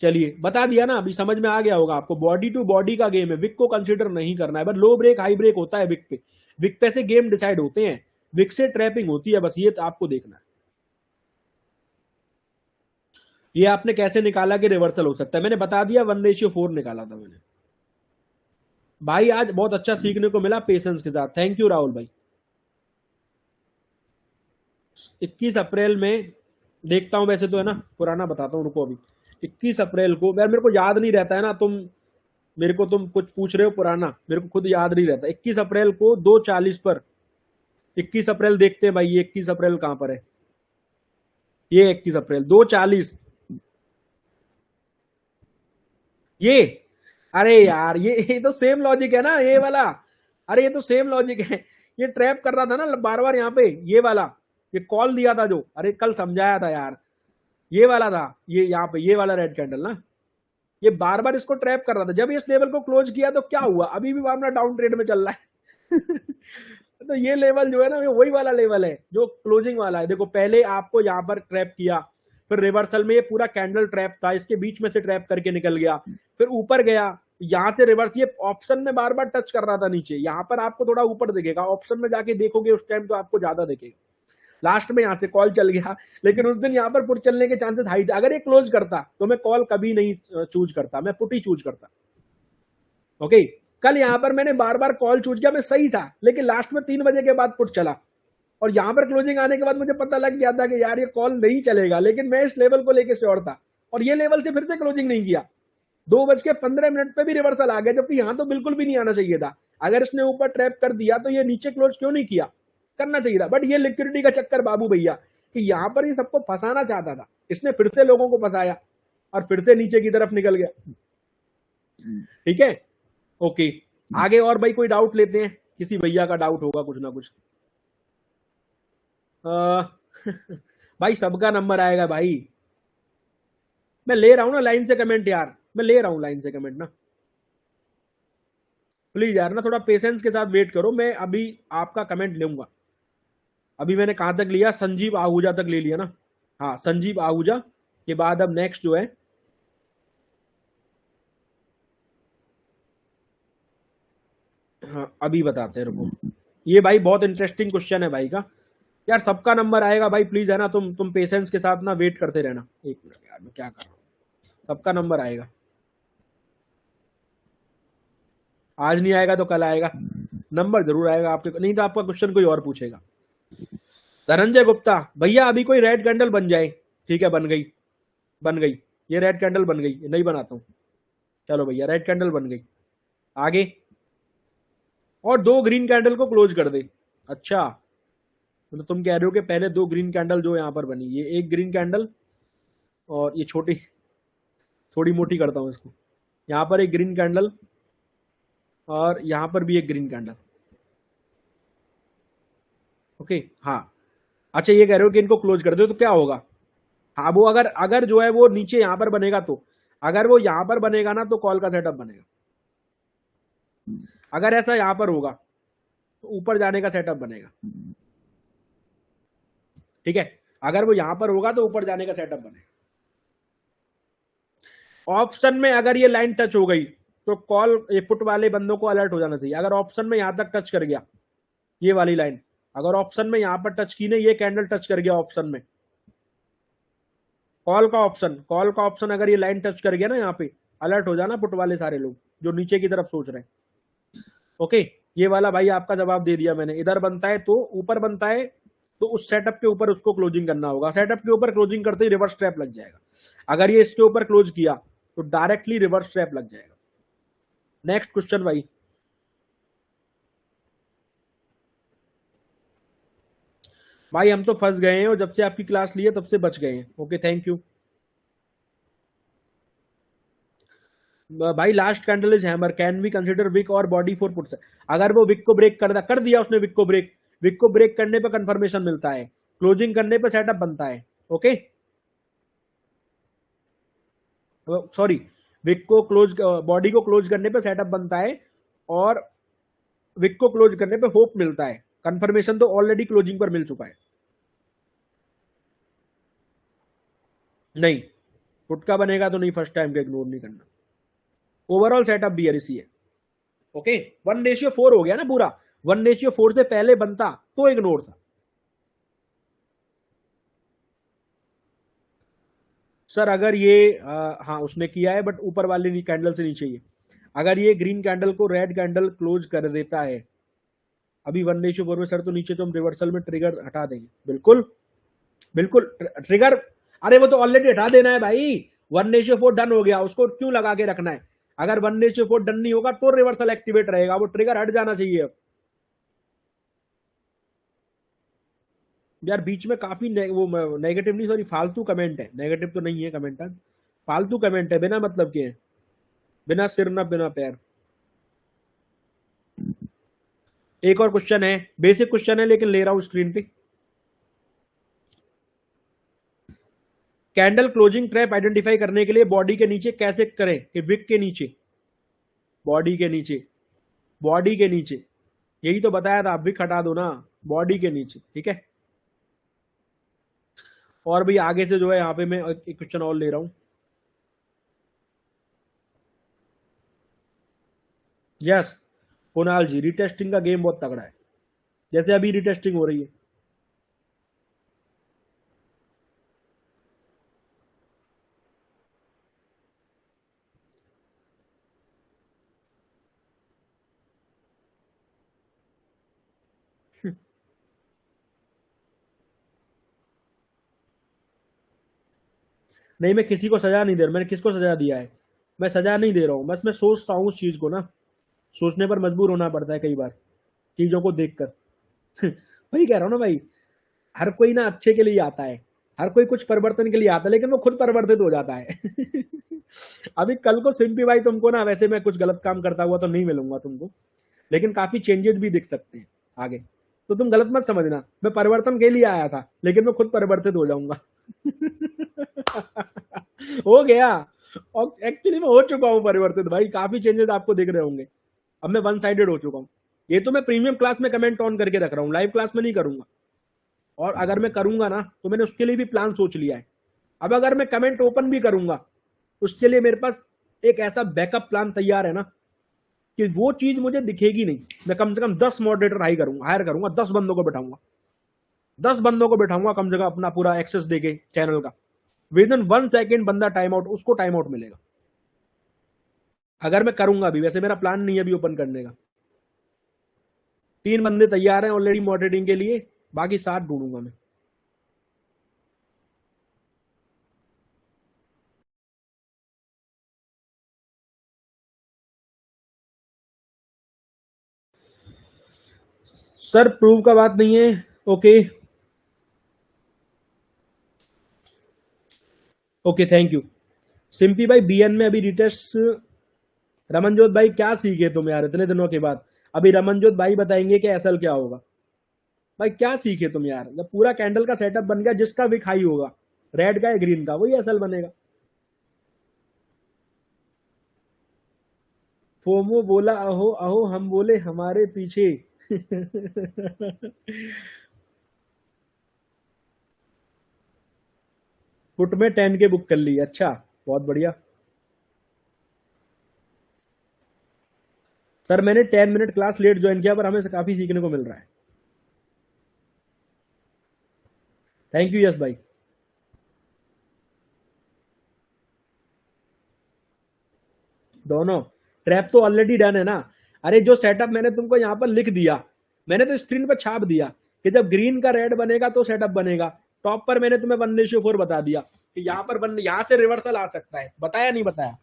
चलिए बता दिया ना, अभी समझ में आ गया होगा आपको। बॉडी टू बॉडी का गेम है, विक को कंसीडर नहीं करना है। बस लो ब्रेक हाई ब्रेक होता है विक पे। विक पे से गेम डिसाइड होते हैं, विक से ट्रैपिंग होती है, बस ये तो आपको देखना है। ये आपने कैसे निकाला कि रिवर्सल हो सकता है? मैंने बता दिया 1:4 निकाला था मैंने। भाई आज बहुत अच्छा सीखने को मिला पेशेंस के साथ। थैंक यू राहुल भाई। 21 अप्रैल में देखता हूं, वैसे तो है ना, पुराना बताता हूं, रुको अभी। 21 अप्रैल को यार मेरे को याद नहीं रहता है ना, तुम कुछ पूछ रहे हो पुराना, मेरे को खुद याद नहीं रहता। 21 अप्रैल को 2:40 पर, 21 अप्रैल देखते हैं भाई, ये 21 अप्रैल कहां पर है? ये 21 अप्रैल 2:40, ये अरे यार ये तो सेम लॉजिक है ना ये वाला। अरे ये तो सेम लॉजिक है। ये ट्रैप कर रहा था ना बार बार यहाँ पे, ये वाला, ये कॉल दिया था जो, अरे कल समझाया था यार, ये वाला था, ये यहाँ पे ये वाला रेड कैंडल ना, ये बार बार इसको ट्रैप कर रहा था। जब इस लेवल को क्लोज किया तो क्या हुआ? अभी भी मामला डाउन ट्रेड में चल रहा है। तो ये लेवल जो है ना, ये वही वाला लेवल है जो क्लोजिंग वाला है। देखो पहले आपको यहाँ पर ट्रैप किया, फिर रिवर्सल में ये पूरा कैंडल ट्रैप था, इसके बीच में से ट्रैप करके निकल गया, फिर ऊपर गया, यहाँ से रिवर्स, ये ऑप्शन में बार बार टच कर रहा था नीचे। यहाँ पर आपको थोड़ा ऊपर दिखेगा, ऑप्शन में जाके देखोगे उस टाइम तो आपको ज्यादा दिखेगा। लास्ट में यहाँ से कॉल चल गया, लेकिन उस दिन यहाँ पर पुट चलने के चांसेस हाई थे। अगर ये क्लोज करता तो मैं कॉल कभी नहीं चूज करता, मैं पुट ही चूज करता। ओके कल यहाँ पर मैंने बार बार कॉल चूज किया, मैं सही था, लेकिन लास्ट में 3 बजे के बाद पुट चला, और यहां पर क्लोजिंग आने के बाद मुझे पता लग गया था कि यार ये कॉल नहीं चलेगा, लेकिन मैं इस लेवल को लेके श्योर था, और ये लेवल से फिर से क्लोजिंग नहीं किया। 2:15 पे भी रिवर्सल आ गया, जबकि यहां तो बिल्कुल भी नहीं आना चाहिए था। अगर इसने ऊपर ट्रैप कर दिया तो ये नीचे क्लोज क्यों नहीं किया? करना चाहिए था। बट ये लिक्विडिटी का चक्कर बाबू भैया, कि यहां पर ये सबको फंसाना चाहता था, इसने फिर से लोगों को फंसाया और फिर से नीचे की तरफ निकल गया। ठीक है ओके आगे और भाई कोई डाउट लेते हैं? किसी भैया का डाउट होगा कुछ ना कुछ। भाई सबका नंबर आएगा भाई, मैं ले रहा हूं ना लाइन से कमेंट यार, मैं ले रहा हूं लाइन से कमेंट ना। प्लीज यार ना थोड़ा पेशेंस के साथ वेट करो, मैं अभी आपका कमेंट लूंगा। अभी मैंने कहां तक लिया? संजीव आहूजा तक ले लिया ना। हाँ संजीव आहूजा के बाद अब नेक्स्ट जो है, हाँ अभी बताते हैं, रुको। ये भाई बहुत इंटरेस्टिंग क्वेश्चन है भाई का। यार सबका नंबर आएगा भाई, प्लीज है ना, तुम पेशेंस के साथ ना वेट करते रहना। एक मिनट यार मैं क्या कर रहा हूँ, सबका नंबर आएगा। आज नहीं आएगा तो कल आएगा, नंबर जरूर आएगा आपके, नहीं तो आपका क्वेश्चन कोई और पूछेगा। धनंजय गुप्ता भैया अभी कोई रेड कैंडल बन जाए। ठीक है बन गई, बन गई, ये रेड कैंडल बन गई, नहीं बनाता हूँ। चलो भैया रेड कैंडल बन गई, आगे। और 2 ग्रीन कैंडल को क्लोज कर दे। अच्छा तो तुम कह रहे हो कि पहले 2 ग्रीन कैंडल जो यहाँ पर बनी, ये एक ग्रीन कैंडल और ये छोटी, थोड़ी मोटी करता हूँ इसको, यहाँ पर एक ग्रीन कैंडल और यहाँ पर भी एक ग्रीन कैंडल। ओके हाँ अच्छा ये कह रहे हो कि इनको क्लोज कर दो तो क्या होगा? हाँ वो अगर अगर जो है वो नीचे यहाँ पर बनेगा, तो अगर वो यहाँ पर बनेगा ना तो कॉल का सेटअप बनेगा। अगर ऐसा यहाँ पर होगा तो ऊपर जाने का सेटअप बनेगा। ठीक है अगर वो यहां पर होगा तो ऊपर जाने का सेटअप बनेगा। ऑप्शन में अगर ये लाइन टच हो गई तो कॉल, ये पुट वाले बंदों को अलर्ट हो जाना चाहिए। अगर ऑप्शन में यहां तक टच कर गया ये वाली लाइन, अगर ऑप्शन में यहां पर टच की नहीं, ये कैंडल टच कर गया ऑप्शन में, कॉल का ऑप्शन अगर ये लाइन टच कर गया ना यहाँ पे, अलर्ट हो जाना पुट वाले सारे लोग जो नीचे की तरफ सोच रहे हैं। ओके ये वाला भाई आपका जवाब दे दिया मैंने। इधर बनता है तो ऊपर बनता है तो उस सेटअप के ऊपर उसको क्लोजिंग करना होगा। सेटअप के ऊपर क्लोजिंग करते ही रिवर्स ट्रैप लग जाएगा। अगर ये इसके ऊपर क्लोज किया तो डायरेक्टली रिवर्स ट्रैप लग जाएगा। नेक्स्ट क्वेश्चन भाई। भाई हम तो फंस गए हैं और जब से आपकी क्लास ली है तब से बच गए हैं। Okay thank you. भाई last candle is hammer, can we consider wick और बॉडी फॉर पुट्स। अगर वो विक को ब्रेक कर दिया उसने, विक को ब्रेक करने पे कंफर्मेशन मिलता है, क्लोजिंग करने पे सेटअप बनता है। ओके, सॉरी, विक को क्लोज, बॉडी को क्लोज करने पे सेटअप बनता है, और विक को क्लोज करने पे होप मिलता है। कंफर्मेशन तो ऑलरेडी क्लोजिंग पर मिल चुका है। नहीं, पुट का बनेगा तो नहीं, फर्स्ट टाइम का इग्नोर नहीं करना। ओवरऑल सेटअप बीआरसी है। ओके, 1:4 हो गया ना पूरा, 1:4 से पहले बनता तो इग्नोर था। सर अगर ये हाँ उसने किया है, बट ऊपर वाले कैंडल से नीचे ही। अगर ये ग्रीन कैंडल को रेड कैंडल क्लोज कर देता है अभी 1:4 में सर, तो नीचे तो हम रिवर्सल में ट्रिगर हटा देंगे। बिल्कुल बिल्कुल, ट्रिगर, अरे वो तो ऑलरेडी हटा देना है भाई। 1:4 डन हो गया, उसको क्यों लगा के रखना है? अगर 1:4 डन नहीं होगा तो रिवर्सल एक्टिवेट रहेगा, वो ट्रिगर हट जाना चाहिए अब। यार बीच में काफी वो नेगेटिव नहीं, सॉरी फालतू कमेंट है, नेगेटिव तो नहीं है कमेंट, फालतू कमेंट है, बिना मतलब के, बिना सिर ना बिना पैर। एक और क्वेश्चन है, बेसिक क्वेश्चन है लेकिन ले रहा हूं स्क्रीन पे। कैंडल क्लोजिंग ट्रैप आइडेंटिफाई करने के लिए बॉडी के नीचे कैसे करें? कि विक के नीचे, बॉडी के नीचे, बॉडी के नीचे, यही तो बताया था, आप विक हटा दो ना, बॉडी के नीचे, ठीक है। और भी आगे से जो है यहाँ पे मैं एक क्वेश्चन और ले रहा हूं। यस कुणाल जी, रिटेस्टिंग का गेम बहुत तगड़ा है, जैसे अभी रिटेस्टिंग हो रही है। नहीं मैं किसी को सजा नहीं दे रहा, मैंने किसको सजा दिया है? मैं सजा नहीं दे रहा हूँ, बस मैं सोचता हूँ उस चीज को ना, सोचने पर मजबूर होना पड़ता है कई बार चीजों को देखकर। वही कह रहा हूँ ना भाई, हर कोई ना अच्छे के लिए आता है, हर कोई कुछ परिवर्तन के लिए आता है, लेकिन वो खुद परिवर्तित हो जाता है। अभी कल को सिंपी भाई तुमको ना, वैसे मैं कुछ गलत काम करता हुआ तो नहीं मिलूंगा तुमको, लेकिन काफी चेंजेस भी दिख सकते हैं आगे, तो तुम गलत मत समझना, मैं परिवर्तन के लिए आया था लेकिन मैं खुद परिवर्तित हो जाऊंगा। हो गया, और एक्चुअली मैं हो चुका हूँ परिवर्तित भाई, काफी चेंजेस आपको दिख रहे होंगे। अब मैं वन साइडेड हो चुका हूँ। ये तो मैं प्रीमियम क्लास में कमेंट ऑन करके रख रहा हूँ, लाइव क्लास में नहीं करूंगा, और अगर मैं करूंगा ना तो मैंने उसके लिए भी प्लान सोच लिया है। अब अगर मैं कमेंट ओपन भी करूंगा उसके लिए मेरे पास एक ऐसा बैकअप प्लान तैयार है ना, कि वो चीज मुझे दिखेगी नहीं। मैं कम से कम 10 मॉडरेटर हायर करूंगा, 10 बंदों को बैठाऊंगा, 10 बंदों को बैठाऊंगा कम से कम, अपना पूरा एक्सेस देके चैनल का, विद इन 1 सेकेंड बंदा टाइम आउट, उसको टाइम आउट मिलेगा। अगर मैं करूंगा भी, वैसे मेरा प्लान नहीं है अभी ओपन करने का। 3 बंदे तैयार हैं ऑलरेडी मॉडरेटिंग के लिए, बाकी 7 ढूंढूंगा मैं। सर प्रूव का बात नहीं है। Okay okay, thank you. Simpy भाई बीएन में अभी रिटेस्ट, रमनजोत भाई क्या सीखे तुम यार इतने दिनों के बाद? अभी रमनजोत भाई बताएंगे कि एसएल क्या होगा। भाई क्या सीखे तुम यार, जब पूरा कैंडल का सेटअप बन गया, जिसका विक हाई होगा, रेड का या ग्रीन का, वही एसएल बनेगा। फोमो बोला अहो अहो, हम बोले हमारे पीछे। पुट में 10 के बुक कर ली, अच्छा बहुत बढ़िया। सर मैंने 10 मिनट क्लास लेट ज्वाइन किया, पर हमें से काफी सीखने को मिल रहा है। थैंक यू यस भाई। दोनों ट्रैप तो ऑलरेडी डन है ना। अरे जो सेटअप मैंने तुमको यहाँ पर लिख दिया, मैंने तो स्क्रीन पर छाप दिया कि जब ग्रीन का रेड बनेगा तो सेटअप बनेगा। टॉप पर मैंने तुम्हें 1:4 बता दिया कि यहाँ पर यहाँ से रिवर्सल आ सकता है, बताया नहीं बताया?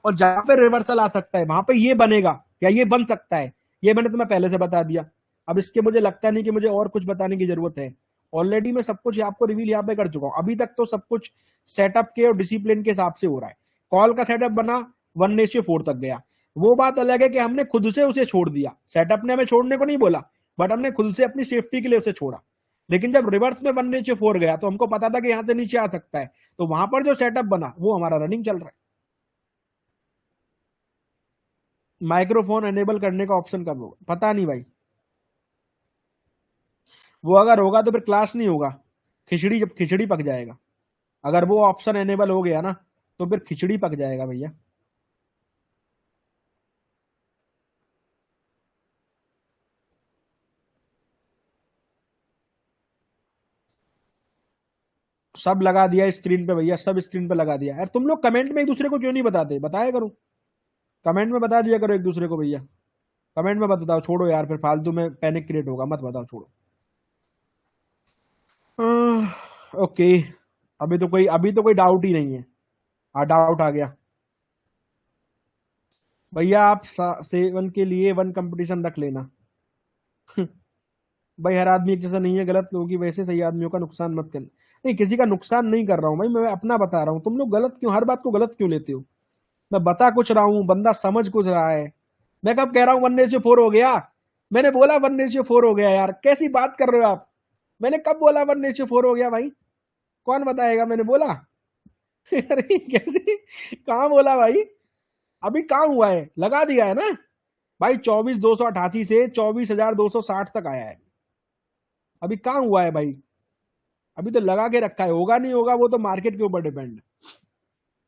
और जहां पे रिवर्सल आ सकता है वहां पे ये बनेगा या ये बन सकता है, ये मैंने तुम्हें पहले से बता दिया। अब इसके मुझे लगता नहीं कि मुझे और कुछ बताने की जरूरत है, ऑलरेडी मैं सब कुछ आपको रिवील यहाँ पे कर चुका हूँ। अभी तक तो सब कुछ सेटअप के और डिसिप्लिन के हिसाब से हो रहा है। कॉल का सेटअप बना, 1:4 तक गया। वो बात अलग है कि हमने खुद से उसे छोड़ दिया, सेटअप ने हमें छोड़ने को नहीं बोला, बट हमने खुद से अपनी सेफ्टी के लिए उसे छोड़ा। लेकिन जब रिवर्स में 1:4 गया तो हमको पता था कि यहां से नीचे आ सकता है, तो वहां पर जो सेटअप बना वो हमारा रनिंग चल रहा है। माइक्रोफोन एनेबल करने का ऑप्शन कब होगा पता नहीं भाई, वो अगर होगा तो फिर क्लास नहीं होगा, खिचड़ी जब खिचड़ी पक जाएगा। अगर वो ऑप्शन एनेबल हो गया ना तो फिर खिचड़ी पक जाएगा भैया। सब लगा दिया स्क्रीन पे भैया, सब स्क्रीन पे लगा दिया। यार तुम लोग कमेंट में एक दूसरे को क्यों नहीं बताते, बताया करो, कमेंट में बता दिया करो एक दूसरे को भैया। कमेंट में बताओ, छोड़ो यार फिर फालतू में पैनिक क्रिएट होगा, मत बताओ, छोड़ो। ओके, अभी तो कोई डाउट ही नहीं है। हाँ डाउट आ गया भैया, आप 7 के लिए 1 कंपटीशन रख लेना। भाई हर आदमी एक जैसा नहीं है, गलत लोगों की वजह से सही आदमियों का नुकसान मत करना। नहीं किसी का नुकसान नहीं कर रहा हूं भाई, मैं अपना बता रहा हूँ, तुम लोग गलत क्यों, हर बात को गलत क्यों लेते हो। मैं बता कुछ रहा हूँ, बंदा समझ कुछ रहा है। मैं कब कह रहा हूँ 1:4 हो गया, मैंने बोला 1:4 हो गया यार, कैसी बात कर रहे हो आप। मैंने कब बोला 1:4 हो गया भाई, कौन बताएगा मैंने बोला। अरे कैसे, कहाँ बोला भाई, अभी कहाँ हुआ है, लगा दिया है ना भाई। 24,288 से 24,260 तक आया है, अभी कहाँ हुआ है भाई, अभी तो लगा के रखा है। होगा नहीं होगा वो तो मार्केट के ऊपर डिपेंड है,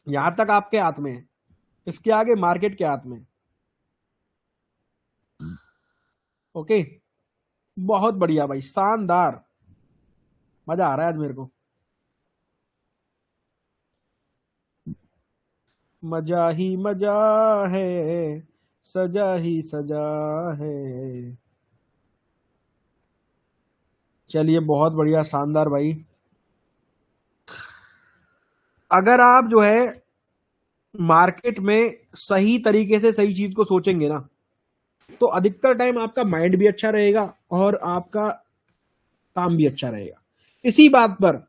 यहां तक आपके हाथ में है, इसके आगे मार्केट के हाथ में है। ओके, बहुत बढ़िया भाई, शानदार, मजा आ रहा है आज मेरे को, मजा ही मजा है, सजा ही सजा है। चलिए बहुत बढ़िया, शानदार भाई। अगर आप जो है मार्केट में सही तरीके से सही चीज को सोचेंगे ना, तो अधिकतर टाइम आपका माइंड भी अच्छा रहेगा और आपका काम भी अच्छा रहेगा। इसी बात पर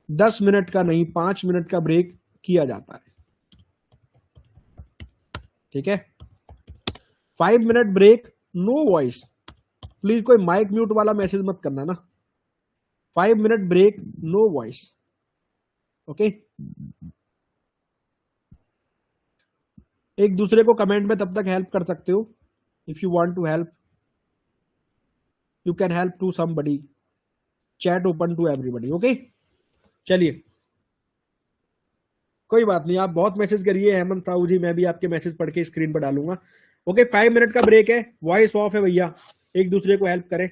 10 मिनट का नहीं, 5 मिनट का ब्रेक किया जाता है, ठीक है। 5 minute break, no voice, please कोई माइक म्यूट वाला मैसेज मत करना ना। 5 minute break, no voice, okay. एक दूसरे को कमेंट में तब तक हेल्प कर सकते हो, if you want to help, you can help to somebody, chat open to everybody, okay. चलिए कोई बात नहीं, आप बहुत मैसेज करिए हेमंत साहू जी, मैं भी आपके मैसेज पढ़ के स्क्रीन पर डालूंगा। ओके 5 मिनट का ब्रेक है, वॉइस ऑफ है भैया, एक दूसरे को हेल्प करें।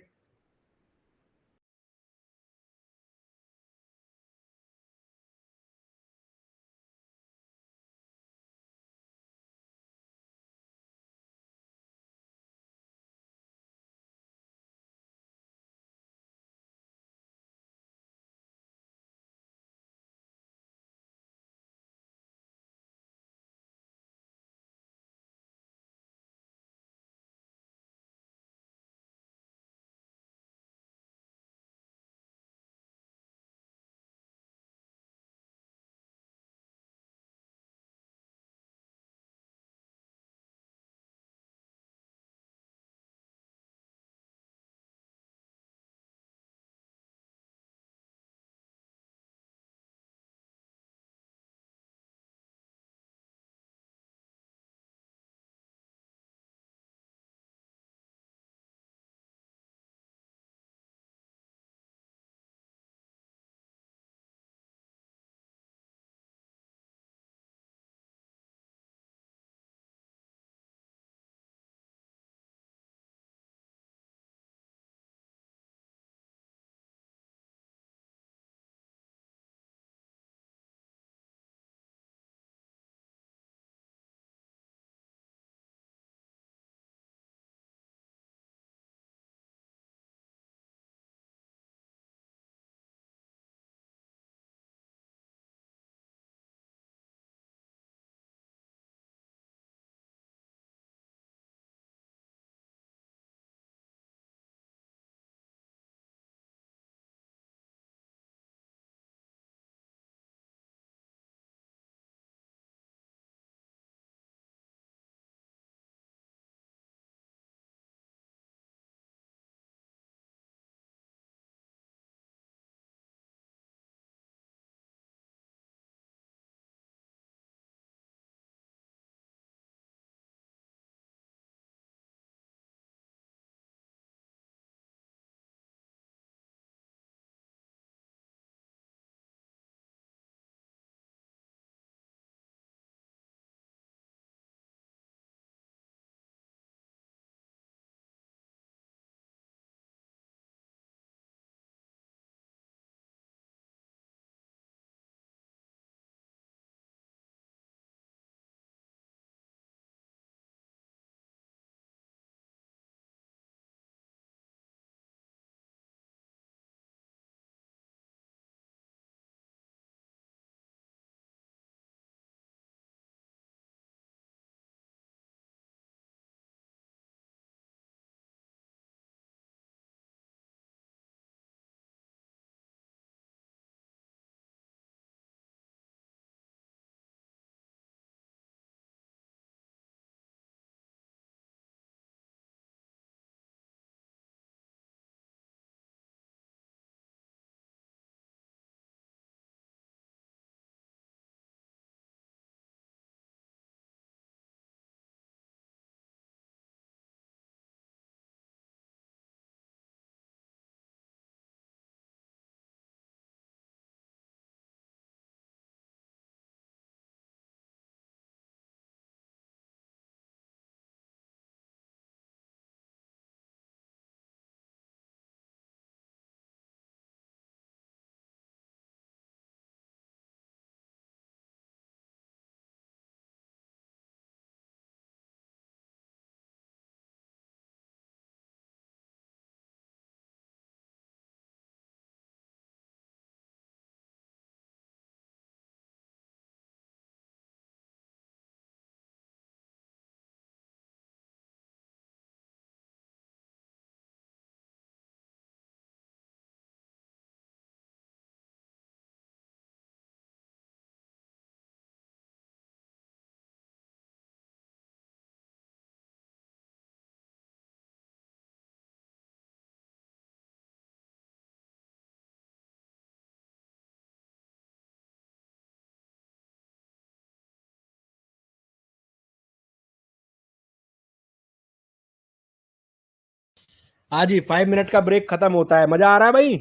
हाँ जी, 5 मिनट का ब्रेक खत्म होता है। मजा आ रहा है भाई?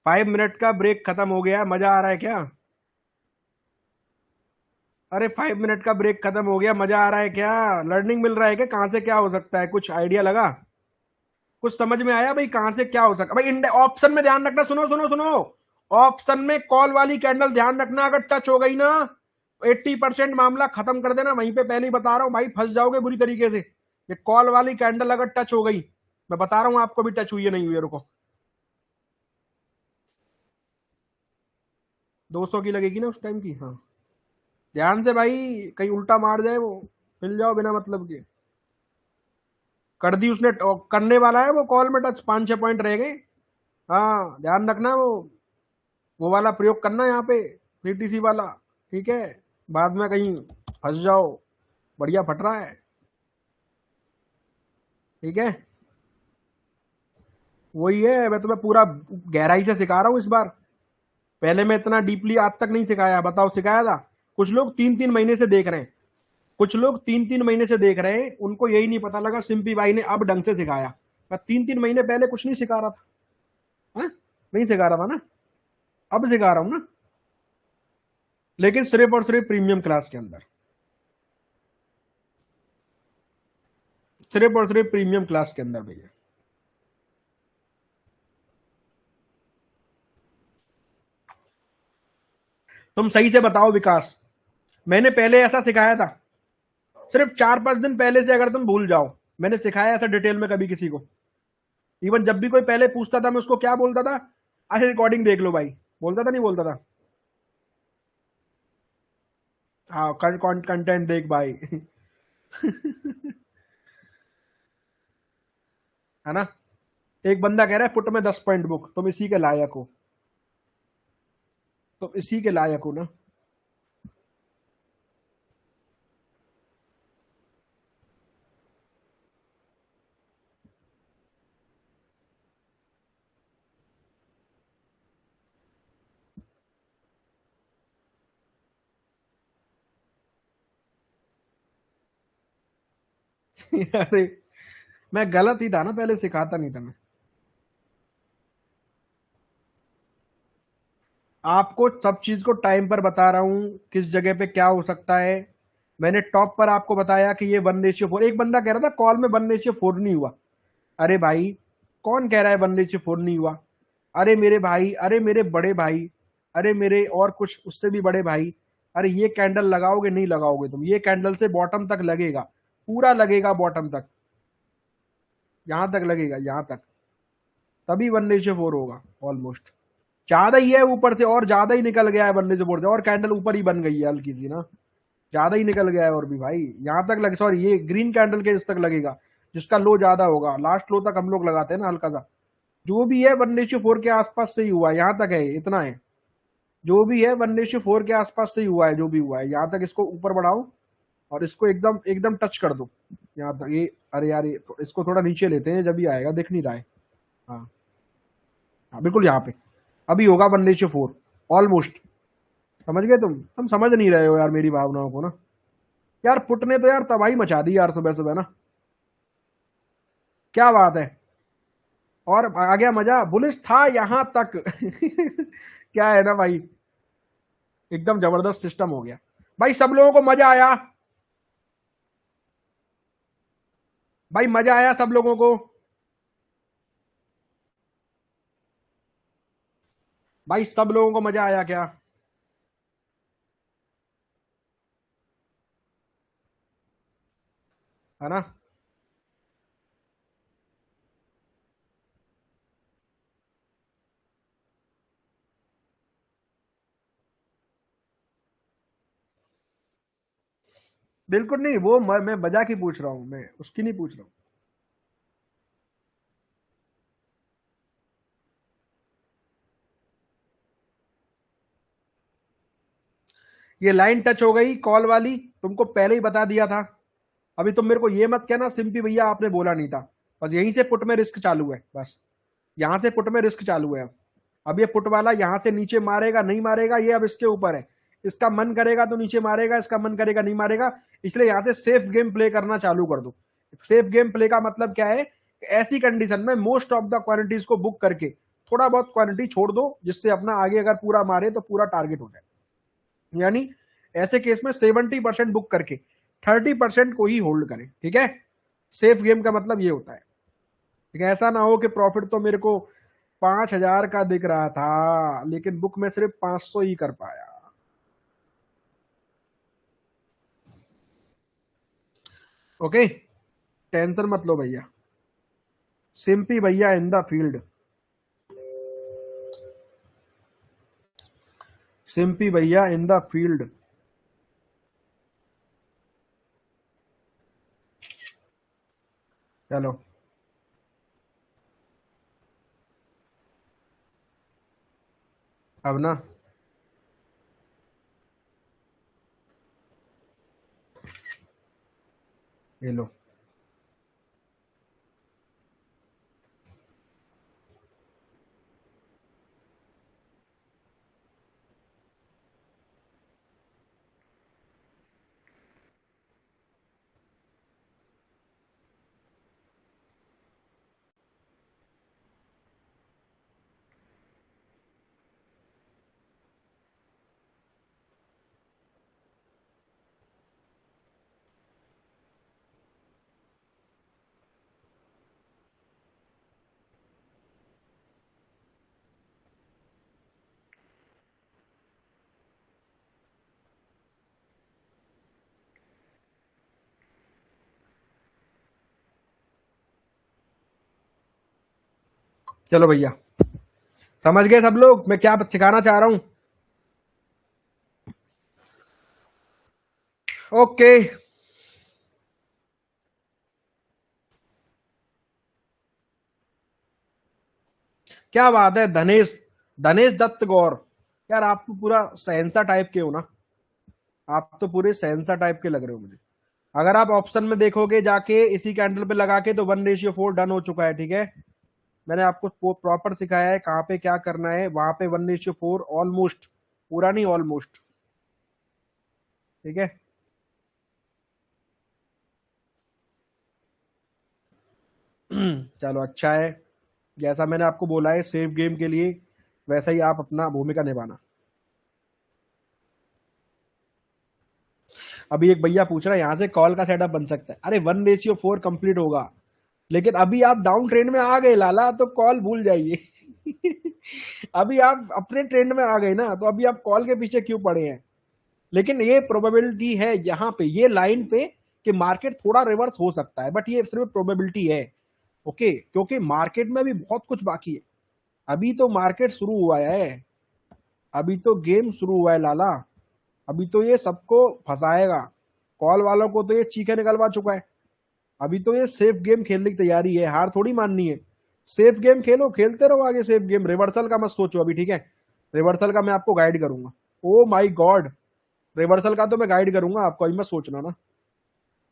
5 मिनट का ब्रेक खत्म हो गया, मजा आ रहा है क्या? अरे 5 मिनट का ब्रेक खत्म हो गया, मजा आ रहा है क्या? लर्निंग मिल रहा है क्या? कहाँ से क्या हो सकता है, कुछ आइडिया लगा? कुछ समझ में आया भाई, कहाँ से क्या हो सकता भाई? ऑप्शन में ध्यान रखना, सुनो सुनो सुनो। ऑप्शन में कॉल वाली कैंडल ध्यान रखना, अगर टच हो गई ना 80% मामला खत्म कर देना वहीं पे, पहले ही बता रहा हूं भाई, फंस जाओगे बुरी तरीके से। ये कॉल वाली कैंडल अगर टच हो गई, मैं बता रहा हूं आपको भी टच हुई है नहीं हुई है, रुको। 200 की लगेगी ना उस टाइम की, हाँ। ध्यान से भाई, कहीं उल्टा मार जाए वो, मिल जाओ बिना मतलब के। कर दी उसने, करने वाला है वो कॉल में टच, 5-6 पॉइंट रह गए। हाँ ध्यान रखना, वो वाला प्रयोग करना यहाँ पे, सीटीसी वाला। ठीक है, बाद में कहीं फंस जाओ, बढ़िया फट रहा है। ठीक है, वही है, मैं तुम्हें पूरा गहराई से सिखा रहा हूँ इस बार। पहले मैं इतना डीपली आज तक नहीं सिखाया, बताओ सिखाया था? कुछ लोग 3-3 महीने से देख रहे हैं, कुछ लोग 3-3 महीने से देख रहे हैं, उनको यही नहीं पता लगा सिंपी भाई ने अब ढंग से सिखाया। मैं 3-3 महीने पहले कुछ नहीं सिखा रहा था, हा? नहीं सिखा रहा था ना, अब सिखा रहा हूं ना, लेकिन सिर्फ और सिर्फ प्रीमियम क्लास के अंदर, सिर्फ और सिर्फ प्रीमियम क्लास के अंदर भैया। तुम सही से बताओ विकास, मैंने पहले ऐसा सिखाया था? सिर्फ 4-5 दिन पहले से अगर तुम भूल जाओ, मैंने सिखाया ऐसा डिटेल में कभी किसी को? इवन जब भी कोई पहले पूछता था, मैं उसको क्या बोलता था? अच्छा रिकॉर्डिंग देख लो भाई, बोलता था नहीं बोलता था? हाँ, कंटेंट देख भाई। है ना? एक बंदा कह रहा है पुट में 10 पॉइंट बुक, तुम इसी के लायक हो, तुम इसी के लायक हो ना। अरे मैं गलत ही था ना, पहले सिखाता नहीं था मैं। आपको सब चीज को टाइम पर बता रहा हूं, किस जगह पे क्या हो सकता है। मैंने टॉप पर आपको बताया कि ये 1:4, एक बंदा कह रहा था कॉल में 1:4 नहीं हुआ। अरे भाई, कौन कह रहा है 1:4 नहीं हुआ? अरे मेरे भाई, अरे मेरे बड़े भाई, अरे मेरे और कुछ उससे भी बड़े भाई, अरे ये कैंडल लगाओगे नहीं लगाओगे तुम, ये कैंडल से बॉटम तक लगेगा, पूरा लगेगा बॉटम तक, यहां तक लगेगा, यहां तक, तभी 1:4 होगा ऑलमोस्ट। ज्यादा ही है ऊपर से, और ज्यादा ही निकल गया है 1:4 से, और कैंडल ऊपर ही बन गई है हल्की सी ना, ज्यादा ही निकल गया है। और भी भाई यहां तक लगे, सॉरी ये ग्रीन कैंडल के इस तक लगेगा, जिसका लो ज्यादा होगा, लास्ट लो तक हम लोग लगाते हैं ना हल्का सा। जो भी है 1:4 के आसपास से ही हुआ है, यहां तक है, इतना है। जो भी है 1:4 के आसपास से ही हुआ है, जो भी हुआ है यहाँ तक, इसको ऊपर बढ़ाओ और इसको एकदम एकदम टच कर दो यहाँ तक ये। अरे यार ये इसको थोड़ा नीचे लेते हैं, जब ही आएगा, दिख नहीं रहा है। हाँ, हाँ बिल्कुल यहाँ पे अभी होगा 1:4 ऑलमोस्ट। समझ गए तुम समझ नहीं रहे हो यार मेरी भावनाओं को ना। यार पुट ने तो यार तबाही मचा दी यार सुबह सुबह ना, क्या बात है। और आ गया मजा, बुलिश था यहां तक। क्या है ना भाई, एकदम जबरदस्त सिस्टम हो गया भाई, सब लोगों को मजा आया भाई, मजा आया सब लोगों को? भाई सब लोगों को मजा आया क्या? है ना? बिल्कुल नहीं, वो मैं मजाक ही पूछ रहा हूं, मैं उसकी नहीं पूछ रहा हूं। ये लाइन टच हो गई कॉल वाली, तुमको पहले ही बता दिया था। अभी तुम मेरे को ये मत कहना सिंपी भैया आपने बोला नहीं था, बस यहीं से पुट में रिस्क चालू है, बस यहां से पुट में रिस्क चालू है। अब ये पुट वाला यहां से नीचे मारेगा नहीं मारेगा ये अब इसके ऊपर है, इसका मन करेगा तो नीचे मारेगा, इसका मन करेगा नहीं मारेगा। इसलिए यहां से सेफ गेम प्ले करना चालू कर दो। सेफ गेम प्ले का मतलब क्या है ऐसी कंडीशन में मोस्ट ऑफ द क्वांटिटीज को बुक करके थोड़ा बहुत क्वांटिटी छोड़ दो, जिससे अपना आगे अगर पूरा मारे तो पूरा टारगेट हो जाए। यानी ऐसे केस में 70% बुक करके 30% को ही होल्ड करें, ठीक है। सेफ गेम का मतलब ये होता है, ठीक है। ऐसा ना हो कि प्रॉफिट तो मेरे को 5,000 का दिख रहा था लेकिन बुक में सिर्फ 500 ही कर पाया। ओके, टेंशन मत लो भैया। सिंपी भैया इन द फील्ड, सिंपी भैया इन द फील्ड। चलो अब ना ये लो, चलो भैया, समझ गए सब लोग मैं क्या सिखाना चाह रहा हूं। ओके, क्या बात है धनेश, धनेश दत्त गौर। यार आप तो पूरा सहनसा टाइप के हो ना, आप तो पूरे सहनसा टाइप के लग रहे हो मुझे। अगर आप ऑप्शन में देखोगे जाके इसी कैंडल पे लगा के तो 1:4 डन हो चुका है, ठीक है। मैंने आपको प्रॉपर सिखाया है कहाँ पे क्या करना है, वहां पे 1:4 ऑलमोस्ट, पूरा नहीं ऑलमोस्ट, ठीक है। चलो अच्छा है, जैसा मैंने आपको बोला है सेफ गेम के लिए वैसा ही आप अपना भूमिका निभाना। अभी एक भैया पूछ रहा है यहाँ से कॉल का सेटअप बन सकता है। अरे 1:4 कंप्लीट होगा, लेकिन अभी आप डाउन ट्रेंड में आ गए लाला, तो कॉल भूल जाइए। अभी आप अपने ट्रेंड में आ गए ना, तो अभी आप कॉल के पीछे क्यों पड़े हैं। लेकिन ये प्रोबेबिलिटी है यहाँ पे ये लाइन पे कि मार्केट थोड़ा रिवर्स हो सकता है, बट ये सिर्फ प्रोबेबिलिटी है। ओके, क्योंकि मार्केट में भी बहुत कुछ बाकी है। अभी तो मार्केट शुरू हुआ है, अभी तो गेम शुरू हुआ है लाला। अभी तो ये सबको फंसाएगा, कॉल वालों को तो ये चीखे निकलवा चुका है। अभी तो ये सेफ गेम खेलने की तैयारी है, हार थोड़ी माननी है। सेफ गेम खेलो, खेलते रहो आगे सेफ गेम, रिवर्सल का मत सोचो अभी, ठीक है। रिवर्सल का मैं आपको गाइड करूंगा। ओ माई गॉड, रिवर्सल का तो मैं गाइड करूंगा आपको, अभी मत सोचना ना।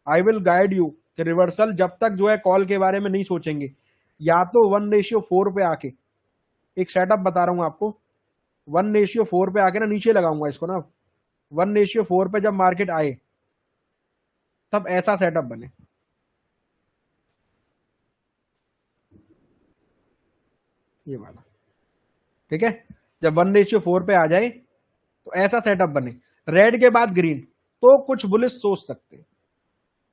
आई विल गाइड यू कि रिवर्सल जब तक जो है कॉल के बारे में नहीं सोचेंगे, या तो 1:4 पे आके, एक सेटअप बता रहा हूं आपको, 1:4 पे आके ना नीचे लगाऊंगा इसको ना, 1:4 पे जब मार्केट आए तब ऐसा सेटअप बने, ये वाला, ठीक है। जब 1:4 पे आ जाए तो ऐसा सेटअप बने, रेड के बाद ग्रीन, तो कुछ बुलिश सोच सकते हैं।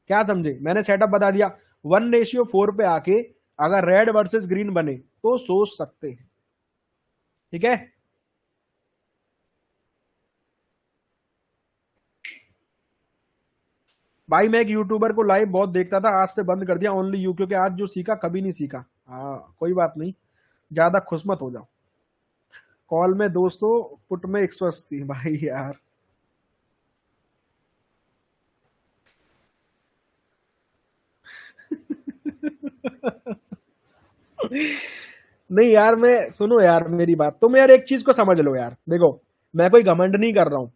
क्या समझे, मैंने सेटअप बता दिया। 1:4 पे आके अगर रेड वर्सेस ग्रीन बने तो सोच सकते हैं, ठीक है। भाई मैं एक यूट्यूबर को लाइव बहुत देखता था, आज से बंद कर दिया ओनली यू, क्योंकि आज जो सीखा कभी नहीं सीखा। हाँ कोई बात नहीं, ज्यादा खुश मत हो जाओ। कॉल में 200, पुट में 180 भाई यार। नहीं यार, मैं सुनो यार मेरी बात, तुम यार एक चीज को समझ लो यार, देखो मैं कोई घमंड नहीं कर रहा हूँ,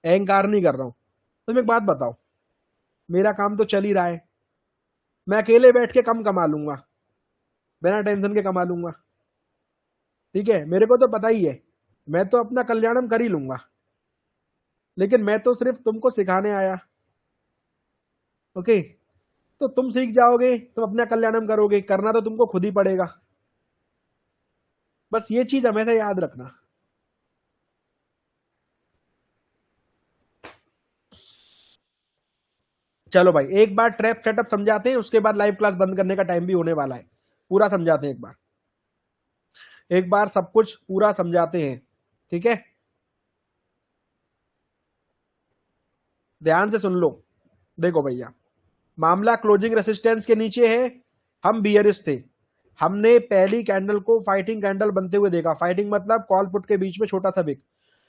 अहंकार नहीं कर रहा हूँ। तुम एक बात बताओ, मेरा काम तो चल ही रहा है, मैं अकेले बैठ के कम कमा लूंगा, बिना टेंशन के कमा लूंगा, ठीक है। मेरे को तो पता ही है, मैं तो अपना कल्याणम कर ही लूंगा। लेकिन मैं तो सिर्फ तुमको सिखाने आया, ओके। तो तुम सीख जाओगे, तुम अपना कल्याणम करोगे, करना तो तुमको खुद ही पड़ेगा। बस ये चीज हमेशा याद रखना। चलो भाई, एक बार ट्रैप सेटअप समझाते हैं, उसके बाद लाइव क्लास बंद करने का टाइम भी होने वाला है। पूरा समझाते हैं एक बार, एक बार सब कुछ पूरा समझाते हैं, ठीक है? ध्यान से सुन लो। देखो भैया, मामला क्लोजिंग रेसिस्टेंस के नीचे है, हम बियरिश थे। हमने पहली कैंडल को फाइटिंग कैंडल बनते हुए देखा। फाइटिंग मतलब कॉल पुट के बीच में छोटा सा विक।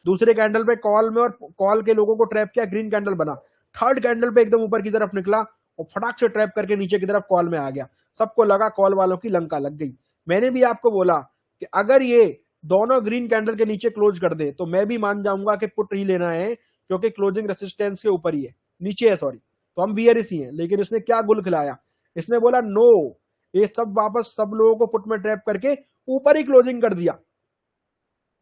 दूसरे कैंडल पे कॉल में और कॉल के लोगों को ट्रैप किया, ग्रीन कैंडल बना। थर्ड कैंडल पे एकदम ऊपर की तरफ निकला और फटाक से ट्रैप करके नीचे की तरफ कॉल में आ गया। सबको लगा कॉल वालों की लंका लग गई। मैंने भी आपको बोला कि अगर ये दोनों ग्रीन कैंडल के नीचे क्लोज कर दे तो मैं भी मान जाऊंगा कि पुट ही लेना है, क्योंकि क्लोजिंग रेसिस्टेंस के ऊपर ही है, नीचे है सॉरी। तो हम बियरिश ही हैं। लेकिन इसने क्या गुल खिलाया, इसने बोला नो, ये सब वापस सब लोगों को पुट में ट्रैप करके ऊपर ही क्लोजिंग कर दिया,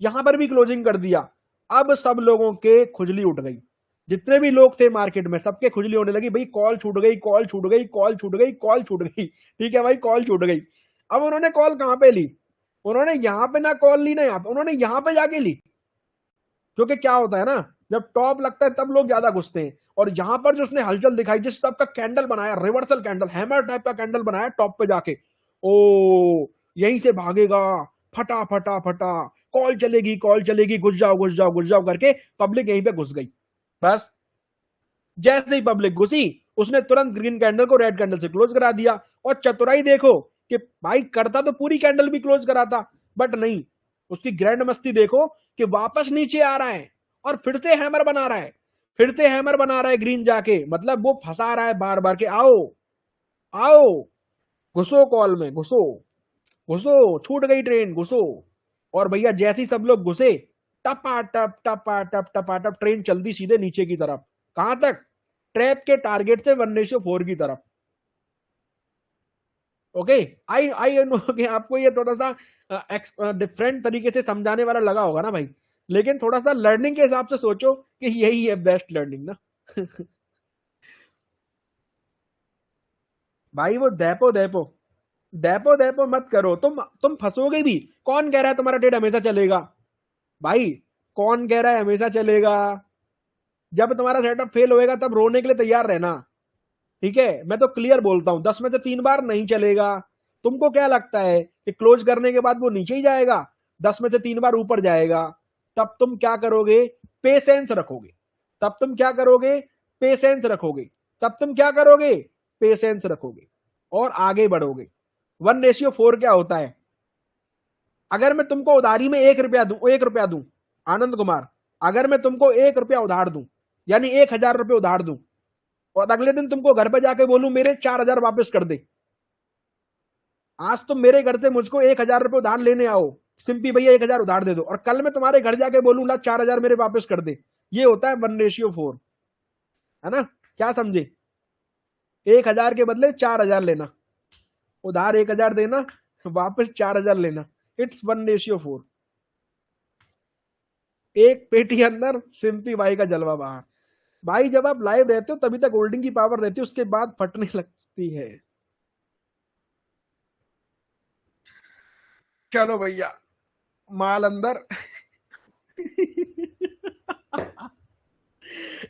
यहां पर भी क्लोजिंग कर दिया। अब सब लोगों के खुजली उठ गई, जितने भी लोग थे मार्केट में सबके खुजली होने लगी। भाई कॉल छूट गई, कॉल छूट गई, कॉल छूट गई, कॉल छूट गई। ठीक है भाई, कॉल छूट गई। अब उन्होंने कॉल कहां पे ली? उन्होंने यहां पे ना कॉल ली ना यहां पे, उन्होंने यहां पे जाके ली। क्योंकि क्या होता है ना, जब टॉप लगता है तब लोग ज्यादा घुसते हैं। और यहां पर जो उसने हलचल दिखाई, जिस टाइप का कैंडल बनाया, रिवर्सल कैंडल, हैमर टाइप का कैंडल बनाया टॉप पे जाके, ओ यहीं से भागेगा, फटा फटा फटा, कॉल चलेगी, कॉल चलेगी, घुस जाओ घुस जाओ घुस जाओ करके पब्लिक यहीं पे घुस गई। बस जैसे ही पब्लिक घुसी, उसने तुरंत ग्रीन कैंडल को रेड कैंडल से क्लोज करा दिया। और चतुराई देखो कि भाई करता तो पूरी कैंडल भी क्लोज करा था, बट नहीं, उसकी ग्रैंड मस्ती देखो कि वापस नीचे आ रहा है और फिर से हैमर बना रहा है, फिर से हैमर बना रहा है ग्रीन जाके। मतलब वो फंसा रहा है बार बार के आओ आओ, घुसो कॉल में, घुसो घुसो, छूट गई ट्रेन, घुसो। और भैया जैसे ही सब लोग घुसे, टपा टप टपा टप टपा टप ट्रेन चलती सीधे नीचे की तरफ। कहां तक? ट्रैप के टारगेट से 1:4 की तरफ। ओके, आई आई नो कि आपको ये थोड़ा सा डिफरेंट तरीके से समझाने वाला लगा होगा ना भाई, लेकिन थोड़ा सा लर्निंग के हिसाब से सोचो कि यही है बेस्ट लर्निंग ना। भाई वो डेपो डेपो डेपो डेपो मत करो, तुम फंसोगे भी। कौन कह रहा है तुम्हारा ट्रेड हमेशा चलेगा? भाई कौन कह रहा है हमेशा चलेगा? जब तुम्हारा सेटअप फेल होएगा तब रोने के लिए तैयार रहना, ठीक है? मैं तो क्लियर बोलता हूं, 10 में से 3 बार नहीं चलेगा। तुमको क्या लगता है कि क्लोज करने के बाद वो नीचे ही जाएगा? 10 में से 3 बार ऊपर जाएगा। तब तुम क्या करोगे? पेशेंस रखोगे। तब तुम क्या करोगे? पेशेंस रखोगे। तब तुम क्या करोगे? पेशेंस रखोगे और आगे बढ़ोगे। 1:4 क्या होता है? अगर मैं तुमको उधारी में 1 रुपया दूं, 1 रुपया दूं, आनंद कुमार, अगर मैं तुमको 1 रुपया उधार दूं, यानी 1,000 रुपये उधार दूं, और अगले दिन तुमको घर पे जाके बोलूं मेरे 4,000 वापस कर दे। आज तुम मेरे घर से मुझको 1,000 रुपये उधार लेने आओ, सिंपी भैया 1,000 उधार दे दो, और कल मैं तुम्हारे घर जाके बोलूं ला 4,000 मेरे वापस कर दे। ये होता है 1:4, है ना? क्या समझे? 1,000 के बदले 4,000 लेना, उधार 1,000 देना, वापस 4,000 लेना। इट्स 1:4। एक पेटी अंदर, सिंपी भाई का जलवा बाहर। भाई जब आप लाइव रहते हो तभी तक होल्डिंग की पावर रहती है, उसके बाद फटने लगती है। चलो भैया, माल अंदर।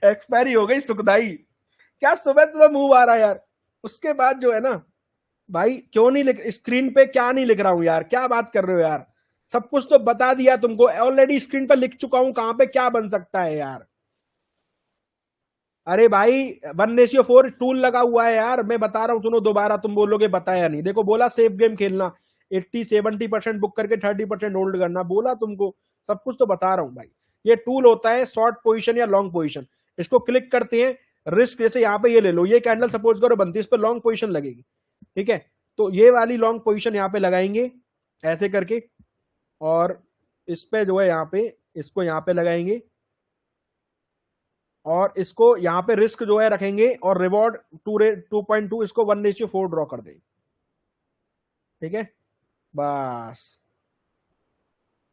एक्सपायरी हो गई सुखदाई। क्या सुबह सुबह मुंह आ रहा है यार। उसके बाद जो है ना भाई, क्यों नहीं लिख स्क्रीन पे, क्या नहीं लिख रहा हूं यार, क्या बात कर रहे हो यार? सब कुछ तो बता दिया तुमको, ऑलरेडी स्क्रीन पर लिख चुका हूं कहां पे क्या बन सकता है यार। अरे भाई 1:4 टूल लगा हुआ है यार, मैं बता रहा हूं सुनो दोबारा, तुम बोलोगे बताया नहीं। देखो बोला सेफ गेम खेलना, 80-70% बुक करके 30% होल्ड करना, बोला तुमको। सब कुछ तो बता रहा हूं भाई। ये टूल होता है शॉर्ट पोजीशन या लॉन्ग पोजीशन। इसको क्लिक करते हैं, रिस्क जैसे यहाँ पे ये ले लो, ये कैंडल सपोज करो बनती है, इस पर लॉन्ग पोजीशन लगेगी, ठीक है? तो ये वाली लॉन्ग पोजीशन यहाँ पे लगाएंगे ऐसे करके, और इस पे जो है यहाँ पे, इसको यहाँ पे लगाएंगे, और इसको यहाँ पे रिस्क जो है रखेंगे, और रिवॉर्ड 2.2, इसको 1:4 ड्रॉ कर देंगे, ठीक है? बस,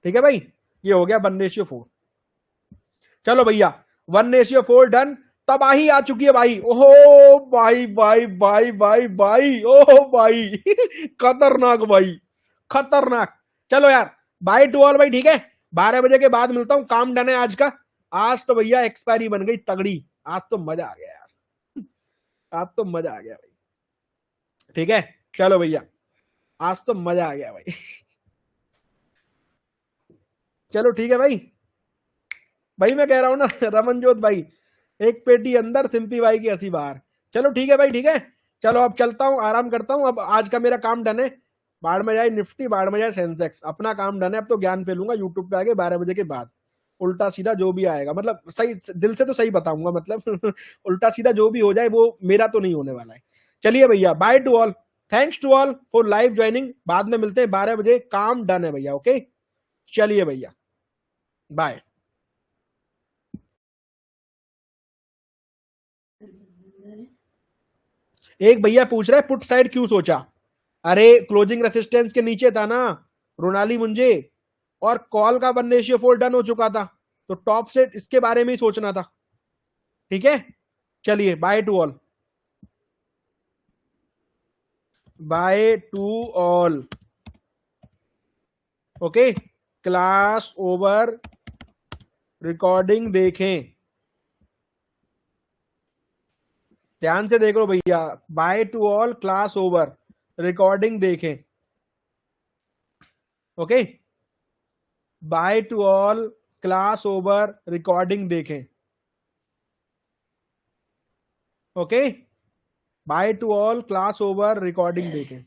ठीक है भाई, ये हो गया 1:4। चलो भैया 1:4 डन। तबाही आ चुकी है भाई। ओहो भाई भाई भाई भाई भाई, ओहो भाई खतरनाक भाई, खतरनाक। चलो यार, बाय टू ऑल भाई, ठीक है। 12 बजे के बाद मिलता हूँ, काम डन है आज का। आज तो भैया एक्सपायरी बन गई तगड़ी। आज तो मजा आ गया यार, आज तो मजा आ गया भाई। ठीक है, चलो भैया, आज तो मजा आ गया भाई। चलो ठीक है भाई। भाई मैं कह रहा हूं ना रमनजोत भाई, एक पेटी अंदर, सिंपी भाई की हंसी बाहर। चलो ठीक है भाई, ठीक है। चलो अब चलता हूँ, आराम करता हूँ। अब आज का मेरा काम डन है। बाढ़ में जाए निफ्टी, बाढ़ में जाए सेंसेक्स, अपना काम डन है। अब तो ज्ञान फैलूंगा यूट्यूब पे आगे 12 बजे के बाद। उल्टा सीधा जो भी आएगा, मतलब सही दिल से तो सही बताऊंगा, मतलब उल्टा सीधा जो भी हो जाए वो मेरा तो नहीं होने वाला है। चलिए भैया, bye to all, thanks to all for live joining. बाद में मिलते हैं 12 बजे, काम डन है भैया। ओके, चलिए भैया, बाय। एक भैया पूछ रहे पुट साइड क्यों सोचा। अरे क्लोजिंग रेसिस्टेंस के नीचे था ना रोनाली मुंजे, और कॉल का 1:4 डन हो चुका था, तो टॉप से इसके बारे में ही सोचना था। ठीक है, चलिए bye to all, bye to all. Okay, class over, recording देखें, ध्यान से देख लो भैया। Bye to all, class over, recording देखें। Okay, bye to all, class over, recording देखें। Okay, bye to all, class over, recording देखें।